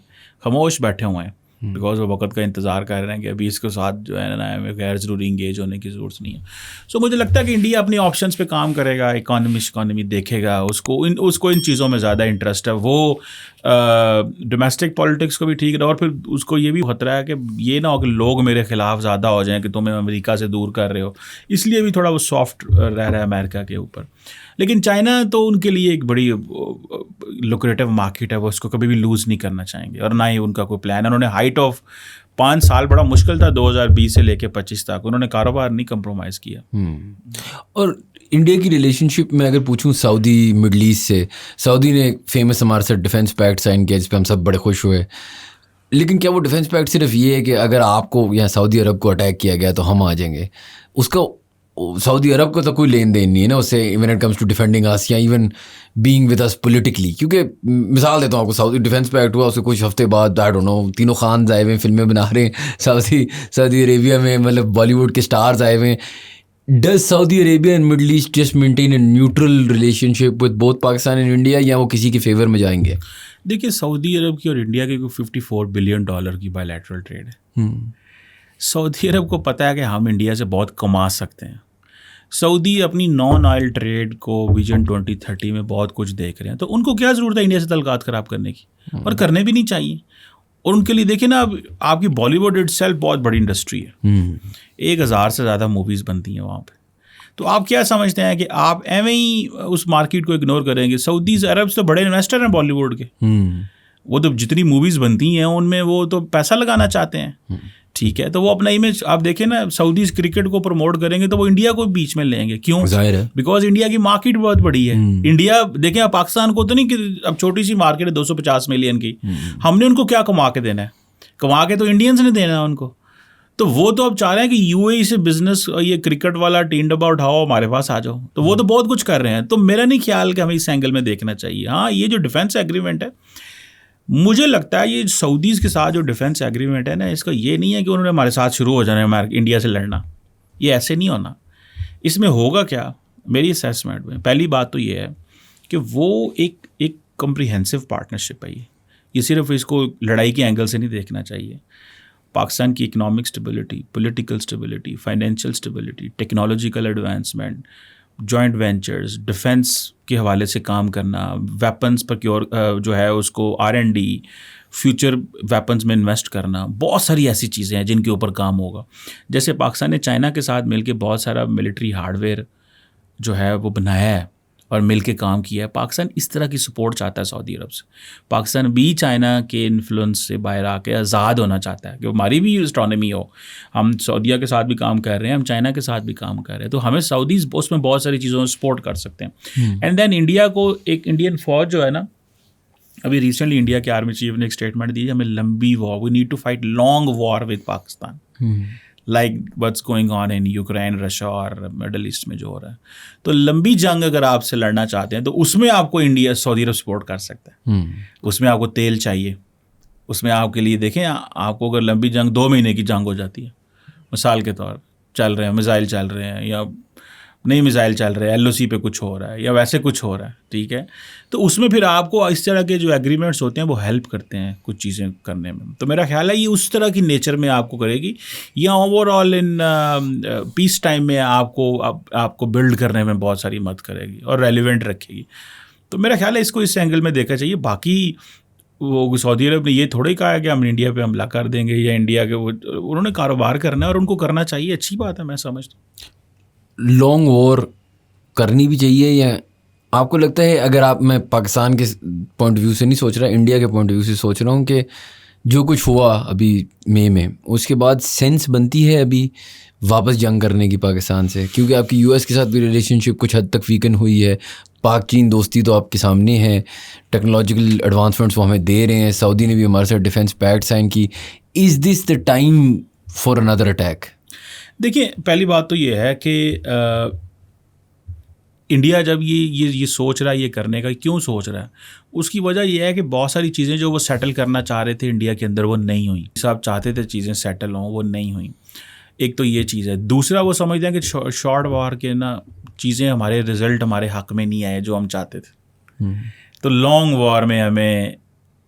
खामोश बैठे हुए हैं, बिकॉज वो वक्त का इंतज़ार कर रहे हैं कि अभी इसके साथ जो है ना, हमें गैर ज़रूरी इंगेज होने की ज़रूरत नहीं है। सो मुझे लगता है कि इंडिया अपने ऑप्शंस पे काम करेगा, इकॉनमी देखेगा, उसको इन चीज़ों में ज़्यादा इंटरेस्ट है। वो डोमेस्टिक पॉलिटिक्स को भी ठीक रहा, और फिर उसको ये भी खतरा है कि ये ना हो कि लोग मेरे खिलाफ ज़्यादा हो जाएं कि तुम्हें अमेरिका से दूर कर रहे हो, इसलिए भी थोड़ा वो सॉफ्ट रह रहा है अमेरिका के ऊपर। लेकिन चाइना तो उनके लिए एक बड़ी लुक्रेटिव मार्केट है, वो उसको कभी भी लूज़ नहीं करना चाहेंगे, और ना ही उनका कोई प्लान है। उन्होंने हाइट ऑफ 5 साल बड़ा मुश्किल था 2020 से लेके 25 तक, उन्होंने कारोबार नहीं कंप्रोमाइज़ किया। और इंडिया की रिलेशनशिप में अगर पूछूं सऊदी मिडल ईस्ट से, सऊदी ने फेमस हमारे साथ डिफेंस पैक्ट साइन किया जिस पे हम सब बड़े खुश हुए, लेकिन क्या वो डिफेंस पैक्ट सिर्फ ये है कि अगर आपको या सऊदी अरब को अटैक किया गया तो हम आ जाएंगे, उसका सऊदी अरब को तो कोई लेन देन नहीं है ना उससे, even it comes to defending us या even being with us politically? क्योंकि मिसाल देता हूँ आपको, सऊदी डिफेंस पैक्ट हुआ, उसके कुछ हफ्ते बाद आई डोंट नो तीनों खान आए हुए हैं, फिल्में बना रहे हैं सऊदी अरेबिया में, मतलब बॉलीवुड के स्टार्स आए हुए हैं. Does Saudi Arabia and middle east just maintain a neutral relationship with both Pakistan and India, या वो किसी के फेवर में जाएंगे? देखिए, सऊदी अरब की और इंडिया की कोई $54 बिलियन की बायलैटरल ट्रेड है. सऊदी अरब को पता है कि हम इंडिया से बहुत कमा सकते हैं. सऊदी अपनी नॉन ऑयल ट्रेड को विजन 2030 में बहुत कुछ देख रहे हैं, तो उनको क्या ज़रूरत है इंडिया से तल्लुकात ख़राब करने की, और करने भी नहीं चाहिए. और उनके लिए देखिए ना, अब आपकी बॉलीवुड इटसेल्फ बहुत बड़ी इंडस्ट्री है, 1000 से ज़्यादा मूवीज़ बनती हैं वहाँ पे. तो आप क्या समझते हैं कि आप एवं ही उस मार्केट को इग्नोर करेंगे? सऊदी अरब तो बड़े इन्वेस्टर हैं बॉलीवुड के, वो तो जितनी मूवीज़ बनती हैं उनमें वो तो पैसा लगाना चाहते हैं. ठीक है, तो वो अपना इमेज आप देखें ना, सऊदी क्रिकेट को प्रमोट करेंगे तो वो इंडिया को बीच में लेंगे. क्यों? बिकॉज इंडिया की मार्केट बहुत बड़ी है. इंडिया देखें, आप पाकिस्तान को तो नहीं कि अब छोटी सी मार्केट है 250 मिलियन की, हमने उनको क्या कमा के देना है? कमा के तो इंडियंस ने देना है उनको. तो वो तो अब चाह रहे हैं कि यूएई से बिजनेस, ये क्रिकेट वाला टीम डब्बा उठाओ, हमारे पास आ जाओ. तो वो तो बहुत कुछ कर रहे हैं. तो मेरा नहीं ख्याल कि हमें इस एंगल में देखना चाहिए. हाँ, ये जो डिफेंस एग्रीमेंट है, मुझे लगता है ये सऊदीज़ के साथ जो डिफेंस एग्रीमेंट है ना, इसका ये नहीं है कि उन्होंने हमारे साथ शुरू हो जाना है इंडिया से लड़ना. ये ऐसे नहीं होना. इसमें होगा क्या, मेरी असेसमेंट में पहली बात तो ये है कि वो एक कम्प्रीहेंसिव पार्टनरशिप है. ये सिर्फ इसको लड़ाई के एंगल से नहीं देखना चाहिए. पाकिस्तान की economic stability, political stability, financial stability, technological advancement, joint ventures, defence के हवाले से काम करना, वेपन्स प्रोक्योर जो है उसको R&D, फ्यूचर वेपन्स में इन्वेस्ट करना, बहुत सारी ऐसी चीज़ें हैं जिनके ऊपर काम होगा. जैसे पाकिस्तान ने चाइना के साथ मिलकर बहुत सारा मिलिट्री हार्डवेयर जो है वो बनाया है और मिल के काम किया है. पाकिस्तान इस तरह की सपोर्ट चाहता है सऊदी अरब से. पाकिस्तान भी चाइना के इन्फ्लुएंस से बाहर आके आज़ाद होना चाहता है कि हमारी भी ऑटोनॉमी हो. हम सऊदीया के साथ भी काम कर रहे हैं, हम चाइना के साथ भी काम कर रहे हैं, तो हमें सऊदीज़ उसमें बहुत सारी चीज़ों में सपोर्ट कर सकते हैं. एंड देन इंडिया को, एक इंडियन फौज जो है ना, अभी रिसेंटली इंडिया के आर्मी चीफ ने एक स्टेटमेंट दी, हमें लंबी war, we need to fight long war with Pakistan, like what's going on in Ukraine, Russia और मिडल ईस्ट में जो हो रहा है. तो लंबी जंग अगर आपसे लड़ना चाहते हैं तो उसमें आपको इंडिया, सऊदी अरब सपोर्ट कर सकता है. उसमें आपको तेल चाहिए, उसमें आपके लिए देखें, आपको अगर लंबी जंग 2 महीने की जंग हो जाती है, मिसाल के तौर चल रहे हैं मिसाइल चल रहे हैं या नहीं मिसाइल चल रहे हैं, LOC पे कुछ हो रहा है या वैसे कुछ हो रहा है, ठीक है, तो उसमें फिर आपको इस तरह के जो एग्रीमेंट्स होते हैं वो हेल्प करते हैं कुछ चीज़ें करने में. तो मेरा ख्याल है ये उस तरह की नेचर में आपको करेगी, या ओवरऑल इन पीस टाइम में आपको बिल्ड करने में बहुत सारी मदद करेगी और रेलिवेंट रखेगी. तो मेरा ख्याल है इसको इस एंगल में देखना चाहिए. बाकी वो सऊदी अरब ने ये थोड़ा ही कहा है कि हम इंडिया पे हमला कर देंगे या इंडिया के, उन्होंने कारोबार करना है और उनको करना चाहिए, अच्छी बात है, मैं समझता हूँ. लॉन्ग वॉर करनी भी चाहिए, या आपको लगता है, अगर आप, मैं पाकिस्तान के पॉइंट ऑफ व्यू से नहीं सोच रहा, इंडिया के पॉइंट ऑफ व्यू से सोच रहा हूँ कि जो कुछ हुआ अभी मई में, उसके बाद सेंस बनती है अभी वापस जंग करने की पाकिस्तान से? क्योंकि आपकी US के साथ भी रिलेशनशिप कुछ हद तक वीकन हुई है, पाक चीन दोस्ती तो आपके सामने है, टेक्नोलॉजिकल एडवांसमेंट्स वो हमें दे रहे हैं, सऊदी ने भी हमारे साथ डिफेंस पैक्ट साइन की. Is this the time for another attack? देखिए, पहली बात तो ये है कि इंडिया जब ये सोच रहा है, ये करने का क्यों सोच रहा है, उसकी वजह यह है कि बहुत सारी चीज़ें जो वो सेटल करना चाह रहे थे इंडिया के अंदर वो नहीं हुई. सब चाहते थे चीज़ें सेटल हों, वो नहीं हुई. एक तो ये चीज़ है. दूसरा, वो समझते हैं कि शॉर्ट वॉर के ना चीज़ें हमारे रिजल्ट हमारे हक़ में नहीं आए जो हम चाहते थे, तो लॉन्ग वॉर में हमें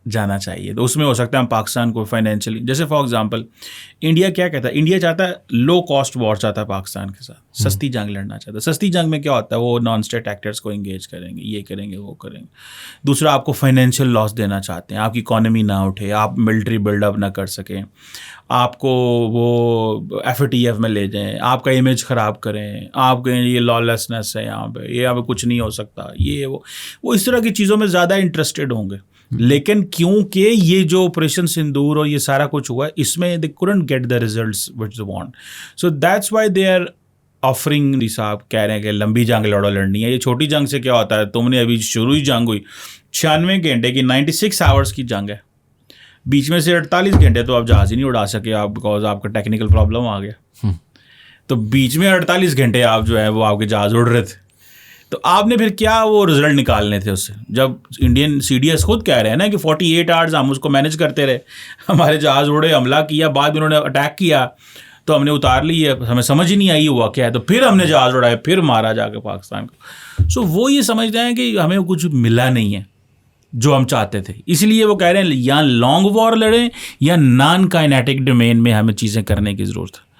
जाना चाहिए. तो उसमें हो सकता है हम पाकिस्तान को फाइनेंशियली, जैसे फॉर एग्जांपल इंडिया क्या कहता है, इंडिया चाहता है लो कॉस्ट वॉर चाहता है पाकिस्तान के साथ, सस्ती जंग लड़ना चाहता है. सस्ती जंग में क्या होता है, वो नॉन स्टेट एक्टर्स को एंगेज करेंगे, ये करेंगे, वो करेंगे. दूसरा, आपको फाइनेंशियल लॉस देना चाहते हैं, आपकी इकॉनमी ना उठे, आप मिलिट्री बिल्डअप ना कर सकें, आपको वो FATF में ले जाएं, आपका इमेज ख़राब करें, आप कहें ये लॉलेसनेस है यहाँ पे, ये यहाँ पे कुछ नहीं हो सकता, ये वो इस तरह की चीज़ों में ज़्यादा इंटरेस्टेड होंगे. लेकिन क्योंकि ये जो ऑपरेशन सिंदूर और ये सारा कुछ हुआ है, इसमें they couldn't get the results which they want, so that's why they are offering साहब कह रहे हैं कि लंबी जंग लड़नी है। ये छोटी जंग से क्या होता है, तुमने अभी शुरू ही जंग हुई 96 घंटे की 96 आवर्स की जंग है, बीच में से 48 घंटे तो आप जहाज़ ही नहीं उड़ा सके आप, बिकॉज आपका टेक्निकल प्रॉब्लम आ गया। तो बीच में 48 घंटे आप जो है वो आपके जहाज़ उड़ रहे थे, तो आपने फिर क्या वो रिजल्ट निकालने थे उससे, जब इंडियन CDS खुद कह रहे हैं ना कि 48 आवर्स हम उसको मैनेज करते रहे, हमारे जहाज़ उड़े, हमला किया, बाद में उन्होंने अटैक किया तो हमने उतार ली है, हमें समझ ही नहीं आई हुआ क्या है, तो फिर हमने जहाज़ उड़ाया, फिर मारा जाके पाकिस्तान को। सो वो ये समझते हैं कि हमें कुछ मिला नहीं है जो हम चाहते थे, इसलिए वो कह रहे हैं या लॉन्ग वॉर लड़ें या नॉन काइनेटिक डोमेन में हमें चीज़ें करने की ज़रूरत है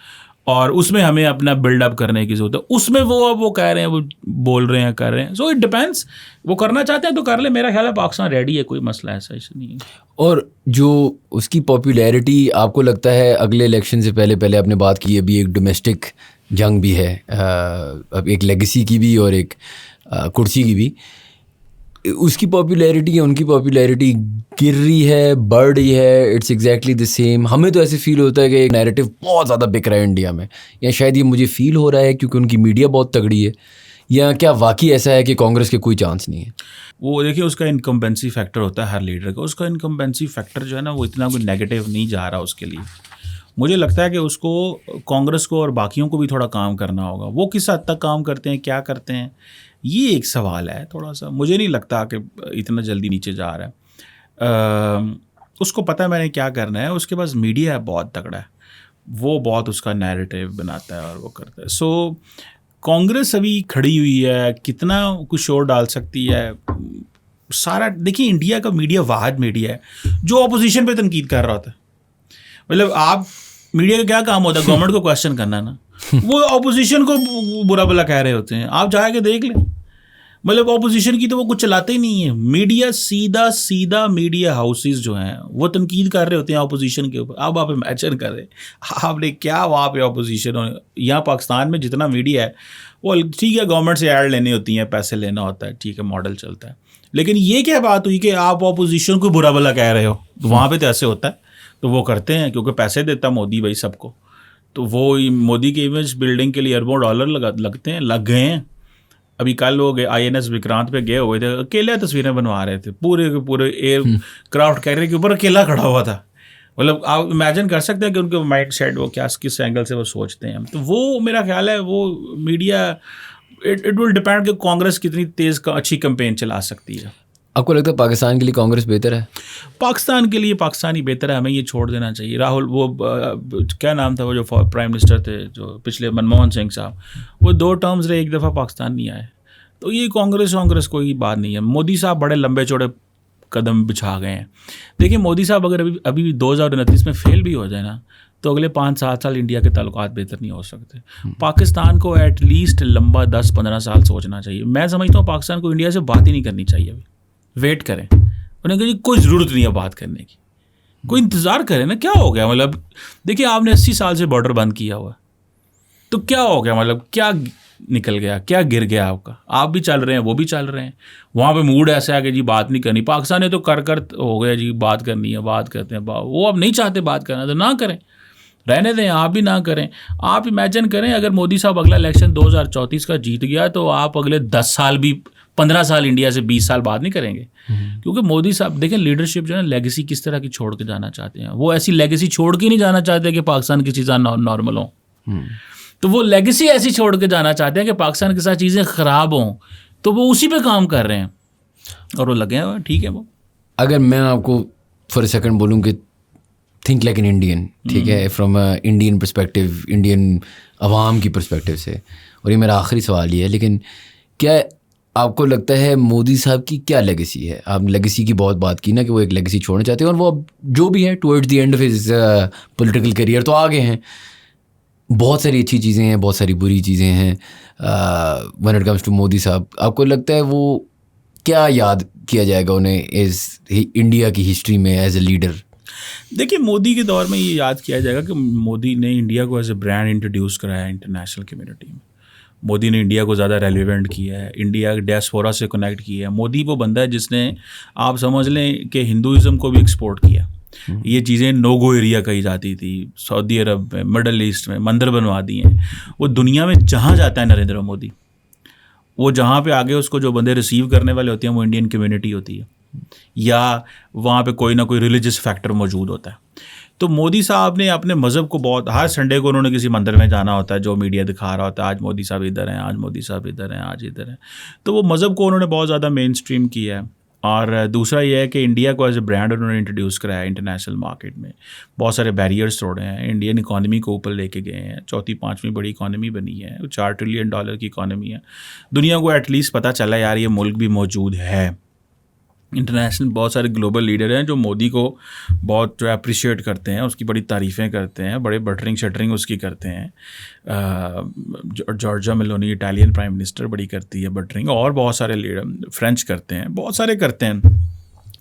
और उसमें हमें अपना बिल्डअप करने की ज़रूरत है। उसमें वो कह रहे हैं, वो बोल रहे हैं, कर रहे हैं। सो इट डिपेंड्स, वो करना चाहते हैं तो कर ले, मेरा ख्याल है पाकिस्तान रेडी है, कोई मसला ऐसा नहीं है। और जो उसकी पॉपुलैरिटी आपको लगता है अगले इलेक्शन से पहले आपने बात की, अभी एक डोमेस्टिक जंग भी है, अब एक लेगेसी की भी और एक कुर्सी की भी, उसकी पॉपुलैरिटी या उनकी पॉपुलैरिटी गिर रही है, बढ़ रही है, इट्स एग्जैक्टली द सेम? हमें तो ऐसे फील होता है कि एक नैरेटिव बहुत ज़्यादा बिक रहा है इंडिया में, या शायद ये मुझे फील हो रहा है क्योंकि उनकी मीडिया बहुत तगड़ी है, या क्या वाकई ऐसा है कि कांग्रेस के कोई चांस नहीं है? वो देखिए, उसका इनकम्बेंसी फैक्टर होता है हर लीडर का, उसका इनकम्बेंसी फैक्टर जो है ना वो इतना कोई नेगेटिव नहीं जा रहा उसके लिए। मुझे लगता है कि उसको, कांग्रेस को और बाकियों को भी थोड़ा काम करना होगा। वो किस हद तक काम करते हैं, क्या करते हैं, ये एक सवाल है थोड़ा सा। मुझे नहीं लगता कि इतना जल्दी नीचे जा रहा है। उसको पता है मैंने क्या करना है, उसके पास मीडिया बहुत तगड़ा है, वो बहुत उसका नैरेटिव बनाता है और वो करता है। सो कांग्रेस अभी खड़ी हुई है, कितना कुछ शोर डाल सकती है सारा। देखिए, इंडिया का मीडिया वाहिद मीडिया है जो अपोजिशन पे तनकीद कर रहा होता है। मतलब आप, मीडिया का क्या काम होता है, गवर्नमेंट को क्वेश्चन करना ना, वो अपोजिशन को बुरा भला कह रहे होते हैं। आप जाके देख लें, मतलब अपोजिशन की तो वो कुछ चलाते ही नहीं है। मीडिया सीधा मीडिया हाउसेस जो हैं वो तनकीद कर रहे होते हैं अपोजिशन के ऊपर। अब आप इमेजिन करें आपने क्या वहाँ पे अपोजिशन हो। यहाँ पाकिस्तान में जितना मीडिया है वो ठीक है, गवर्नमेंट से ऐड लेनी होती है, पैसे लेना होता है, ठीक है, मॉडल चलता है। लेकिन ये क्या बात हुई कि आप अपोजिशन को बुरा भला कह रहे हो? तो वहाँ पर तो ऐसे होता है, तो वो करते हैं क्योंकि पैसे देता मोदी भाई सबको। तो वो मोदी के इमेज बिल्डिंग के लिए अरबों डॉलर लगते हैं, लग गए हैं। अभी कल लोग INS विक्रांत पे गए हुए थे, अकेले तस्वीरें बनवा रहे थे, पूरे के पूरे एयरक्राफ्ट कैरियर के ऊपर अकेला खड़ा हुआ था। मतलब आप इमेजिन कर सकते हैं कि उनके माइंड सेट वो क्या, किस एंगल से वो सोचते हैं। तो वो मेरा ख्याल है वो मीडिया, इट विल डिपेंड कि कांग्रेस कितनी तेज़ अच्छी कैंपेन चला सकती है। आपको लगता है पाकिस्तान के लिए कांग्रेस बेहतर है? पाकिस्तान के लिए पाकिस्तान ही बेहतर है, हमें ये छोड़ देना चाहिए। राहुल, वो क्या नाम था वो जो प्राइम मिनिस्टर थे जो पिछले, मनमोहन सिंह साहब, वो 2 टर्म्स रहे, एक दफ़ा पाकिस्तान नहीं आए। तो ये कांग्रेस कोई बात नहीं है। मोदी साहब बड़े लंबे चौड़े कदम बिछा गए हैं। देखिए, मोदी साहब अगर अभी 2029 में फेल भी हो जाए ना, तो अगले 5-7 साल इंडिया के ताल्लुकात बेहतर नहीं हो सकते। पाकिस्तान को एटलीस्ट लंबा 10-15 साल सोचना चाहिए। मैं समझता हूँ पाकिस्तान को इंडिया से बात ही नहीं करनी चाहिए, अभी वेट करें। उन्हें कहीं कोई ज़रूरत नहीं है बात करने की, कोई इंतज़ार करें ना। क्या हो गया, मतलब देखिए आपने 80 साल से बॉर्डर बंद किया हुआ, तो क्या हो गया, मतलब क्या निकल गया, क्या गिर गया आपका? आप भी चल रहे हैं, वो भी चल रहे हैं। वहाँ पे मूड ऐसा है कि जी बात नहीं करनी। पाकिस्तान ने तो कर हो गया जी, बात करनी है, बात करते हैं। वो अब नहीं चाहते बात करना, तो ना करें, रहने दें, आप भी ना करें। आप इमेजिन करें अगर मोदी साहब अगला इलेक्शन 2034 का जीत गया, तो आप अगले 10 साल भी, 15 साल इंडिया से 20 साल बात नहीं करेंगे। क्योंकि मोदी साहब देखें, लीडरशिप जो है ना, लेगेसी किस तरह की छोड़ के जाना चाहते हैं। वो ऐसी लेगेसी छोड़ के नहीं जाना चाहते कि पाकिस्तान की चीज़ें नॉर्मल हों, तो वो लेगेसी ऐसी छोड़ के जाना चाहते हैं कि पाकिस्तान के साथ चीज़ें ख़राब हों। तो वो उसी पे काम कर रहे हैं और वो लगे हुए हैं, ठीक है। वो अगर मैं आपको फॉर अ सेकंड बोलूँ कि थिंक लाइक एन इंडियन, ठीक है, from a Indian perspective, Indian अवाम की पर्सपेक्टिव से, और ये मेरा आखिरी सवाल ही है, लेकिन क्या आपको लगता है मोदी साहब की क्या लेगेसी है? आप लेगेसी की बहुत बात की ना कि वो एक लेगेसी छोड़ना चाहते हैं, और वो अब जो भी है towards the end of his political career तो आगे हैं। बहुत सारी अच्छी चीज़ें हैं, बहुत सारी बुरी चीज़ें हैं when it comes to Modi साहब। आपको लगता है वो क्या याद किया जाएगा उन्हें एज इंडिया की हिस्ट्री में एज ए लीडर? देखिए, मोदी के दौर में ये याद किया जाएगा कि मोदी ने इंडिया को एज ए ब्रांड इंट्रोड्यूस कराया इंटरनेशनल कम्युनिटी में। मोदी ने इंडिया को ज़्यादा रेलिवेंट किया है, इंडिया डियास्पोरा से कनेक्ट किया है। मोदी वो बंदा है जिसने, आप समझ लें कि हिंदुइज़्म को भी एक्सपोर्ट किया। ये चीज़ें नो गो एरिया कही जाती थी सऊदी अरब में, मिडल ईस्ट में, मंदिर बनवा दिए हैं। वो दुनिया में जहाँ जाता है नरेंद्र मोदी, वो जहाँ पे आगे उसको जो बंदे रिसीव करने वाले होते हैं वो इंडियन कम्युनिटी होती है, या वहाँ पे कोई ना कोई रिलीजियस फैक्टर मौजूद होता है। तो मोदी साहब ने अपने मज़हब को बहुत, हर संडे को उन्होंने किसी मंदिर में जाना होता है, जो मीडिया दिखा रहा होता है आज मोदी साहब इधर हैं, आज मोदी साहब इधर हैं, आज इधर हैं। तो वो मज़हब को उन्होंने बहुत ज़्यादा मेन स्ट्रीम किया है। और दूसरा ये है कि इंडिया को एज ए ब्रांड उन्होंने इंट्रोड्यूस कराया है इंटरनेशनल मार्केट में, बहुत सारे बैरियर्स तोड़े हैं, इंडियन इकॉनमी को ऊपर लेके गए हैं, 4वीं-5वीं बड़ी इकॉनमी बनी है, $4 ट्रिलियन की इकॉनमी है। दुनिया को एटलीस्ट पता चला यार ये मुल्क भी मौजूद है। इंटरनेशनल बहुत सारे ग्लोबल लीडर हैं जो मोदी को बहुत जो अप्रिशिएट करते हैं, उसकी बड़ी तारीफ़ें करते हैं, बड़े बटरिंग शटरिंग उसकी करते हैं। Giorgia Meloni Italian prime minister बड़ी करती है बटरिंग, और बहुत सारे लीडर फ्रेंच करते हैं, बहुत सारे करते हैं।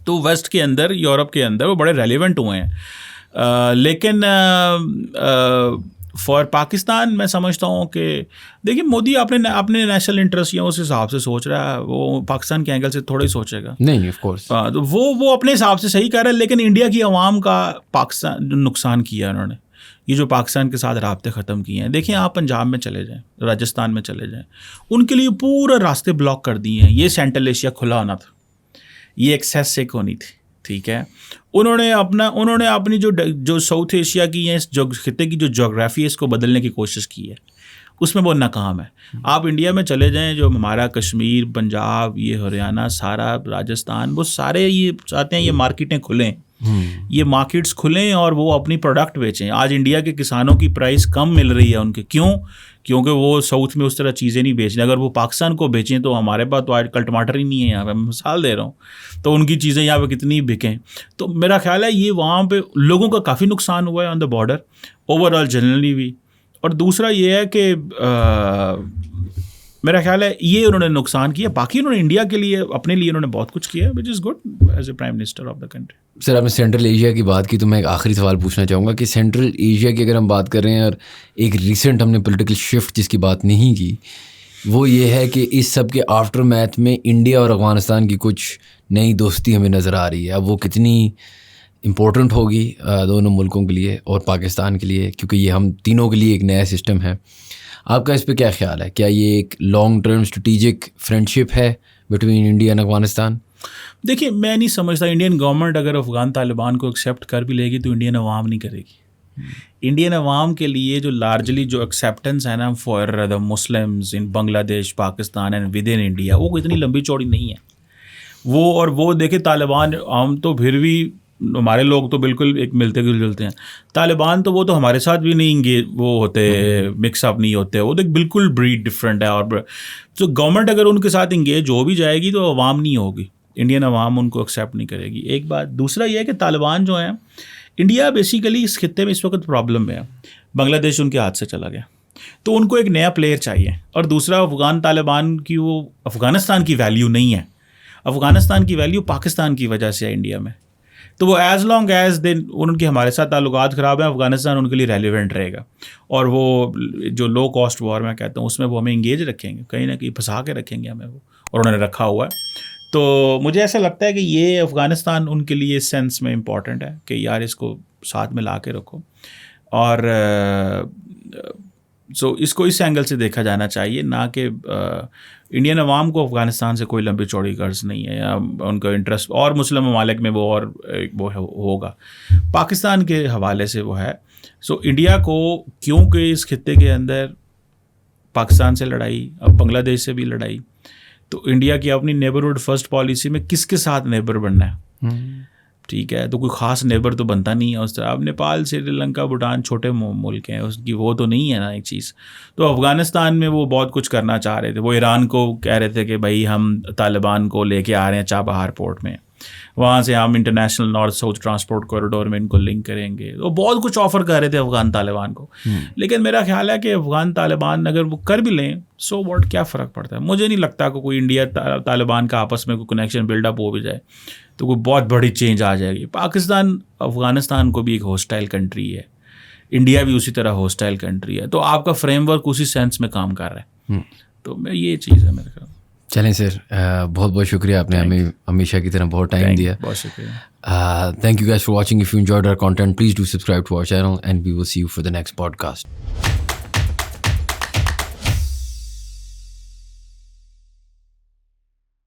तो वेस्ट के अंदर, यूरोप के अंदर वो बड़े रेलिवेंट हुए हैं। लेकिन फॉर पाकिस्तान मैं समझता हूँ कि देखिए मोदी अपने नेशनल इंटरेस्ट या उस हिसाब से सोच रहा है, वो पाकिस्तान के एंगल से थोड़ा ही सोचेगा। नहीं, ऑफ कोर्स तो वो अपने हिसाब से सही कर रहा है, लेकिन इंडिया की आवाम का पाकिस्तान जो नुकसान किया उन्होंने, ये जो पाकिस्तान के साथ राब्ते ख़त्म किए हैं। देखिए आप पंजाब में चले जाएं, राजस्थान में चले जाएं, उनके लिए पूरे रास्ते ब्लॉक कर दिए हैं। ये सेंट्रल एशिया खुला होना था, ये एक्सेस से होनी थी, ठीक है। उन्होंने अपनी जो साउथ एशिया की है, जो खिते की जो जोग्राफी है, इसको बदलने की कोशिश की है, उसमें वो नाकाम है। आप इंडिया में चले जाएं, जो हमारा कश्मीर, पंजाब, ये हरियाणा, सारा राजस्थान, वो सारे ये चाहते हैं ये मार्केटें खुलें, ये मार्केट्स खुलें और वो अपनी प्रोडक्ट बेचें। आज इंडिया के किसानों की प्राइस कम मिल रही है उनके, क्यों? क्योंकि वो साउथ में उस तरह चीज़ें नहीं बेच रहे। अगर वो पाकिस्तान को बेचें तो हमारे पास तो आजकल टमाटर ही नहीं है यहाँ पे, मैं मिसाल दे रहा हूँ, तो उनकी चीज़ें यहाँ पे कितनी बिकें। तो मेरा ख्याल है ये वहाँ पे लोगों का काफ़ी नुकसान हुआ है on the border, overall generally भी। और दूसरा ये है कि मेरा ख्याल है ये उन्होंने नुकसान किया। बाकी उन्होंने इंडिया के लिए, अपने लिए उन्होंने बहुत कुछ किया, which is good as a prime minister of the country. Sir, आपने सेंट्रल एशिया की बात की तो मैं एक आखिरी सवाल पूछना चाहूँगा कि सेंट्रल एशिया की अगर हम बात कर रहे हैं, और एक रिसेंट हमने पॉलिटिकल शिफ्ट जिसकी बात नहीं की, वो ये है कि इस सब के आफ्टर मैथ में इंडिया और अफगानिस्तान की कुछ नई दोस्ती हमें नज़र आ रही है। अब वो कितनी इम्पोर्टेंट होगी दोनों मुल्कों के लिए और पाकिस्तान के लिए, क्योंकि ये हम तीनों के लिए एक नया सिस्टम है। आपका इस पे क्या ख्याल है? क्या ये एक लॉन्ग टर्म स्ट्रेटिजिक फ्रेंडशिप है बिटवीन इंडिया एंड अफगानिस्तान? देखिए मैं नहीं समझता इंडियन गवर्नमेंट अगर अफ़गान तालिबान को एक्सेप्ट कर भी लेगी तो इंडियन अवाम नहीं करेगी। इंडियन अवाम के लिए जो लार्जली जो एक्सेप्टेंस है ना for the Muslims in Bangladesh, Pakistan and with in India, वो इतनी लंबी चौड़ी नहीं है। वो देखे तालिबान, हम तो फिर भी हमारे लोग तो बिल्कुल एक मिलते जुलते हैं। तालिबान तो वो तो हमारे साथ भी नहीं इंगेज वो होते, मिक्सअप नहीं होते, वो तो बिल्कुल ब्रीड डिफरेंट है। और तो गवर्नमेंट अगर उनके साथ इंगेज हो भी जाएगी तो अवाम नहीं होगी, इंडियन अवाम उनको एक्सेप्ट नहीं करेगी, एक बात। दूसरा ये है कि तालिबान जो है, इंडिया बेसिकली इस खित्ते में इस वक्त प्रॉब्लम में है, बांग्लादेश उनके हाथ से चला गया, तो उनको एक नया प्लेयर चाहिए। और दूसरा, अफ़गान तालिबान की वो अफ़गानिस्तान की वैल्यू नहीं है, अफ़गानिस्तान की वैल्यू पाकिस्तान की वजह से है इंडिया में। तो वो एज़ लॉन्ग एज दिन उनके हमारे साथ ताल्लुकात ख़राब हैं, अफ़गानिस्तान उनके लिए रेलिवेंट रहेगा। और वो जो लो कॉस्ट वॉर मैं कहता हूँ उसमें वो हमें इंगेज रखेंगे, कहीं ना कहीं फंसा के रखेंगे हमें वो, और उन्होंने रखा हुआ है। तो मुझे ऐसा लगता है कि ये अफ़गानिस्तान उनके लिए इस सेंस में इम्पॉर्टेंट है कि यार इसको साथ में ला के रखो। और सो इसको इस एंगल से देखा जाना चाहिए, ना कि इंडियन अवाम को अफ़गानिस्तान से कोई लंबी चौड़ी गर्ज नहीं है, या उनका इंटरेस्ट और मुस्लिम ममालिक में वो होगा, पाकिस्तान के हवाले से वो है। सो इंडिया को क्योंकि इस खित्ते के अंदर पाकिस्तान से लड़ाई, अब बांग्लादेश से भी लड़ाई, तो इंडिया की अपनी नेबरहुड फर्स्ट पॉलिसी में किसके साथ नेबर बनना है, ठीक है, तो कोई ख़ास नेबर तो बनता नहीं है उस तरह। अब नेपाल, श्रीलंका, भूटान छोटे मुल्क हैं, उसकी वो तो नहीं है ना एक चीज़। तो अफ़गानिस्तान में वो बहुत कुछ करना चाह रहे थे, वो ईरान को कह रहे थे कि भाई हम तालिबान को लेके आ रहे हैं चाबहार पोर्ट में, वहाँ से हम international north south transport corridor में इनको लिंक करेंगे, तो बहुत कुछ ऑफ़र कर रहे थे अफ़गान तालिबान को। लेकिन मेरा ख्याल है कि अफ़गान तालिबान अगर वो कर भी लें, सो व्हाट, क्या फ़र्क पड़ता है। मुझे नहीं लगता कि कोई इंडिया तालिबान का आपस में कोई कनेक्शन बिल्डअप हो भी जाए तो कोई बहुत बड़ी चेंज आ जाएगी। पाकिस्तान अफ़गानिस्तान को भी एक हॉस्टाइल कंट्री है, इंडिया भी उसी तरह हॉस्टाइल कंट्री है, तो आपका फ्रेमवर्क उसी सेंस में काम कर रहा है। तो मैं ये चीज़ है मेरे ख्याल। चलें सर, बहुत बहुत शुक्रिया, आपने हमें हमेशा की तरह बहुत टाइम दिया. बहुत शुक्रिया. Thank you guys for watching. If you enjoyed our content, please do subscribe to our channel and we will see you for the next podcast.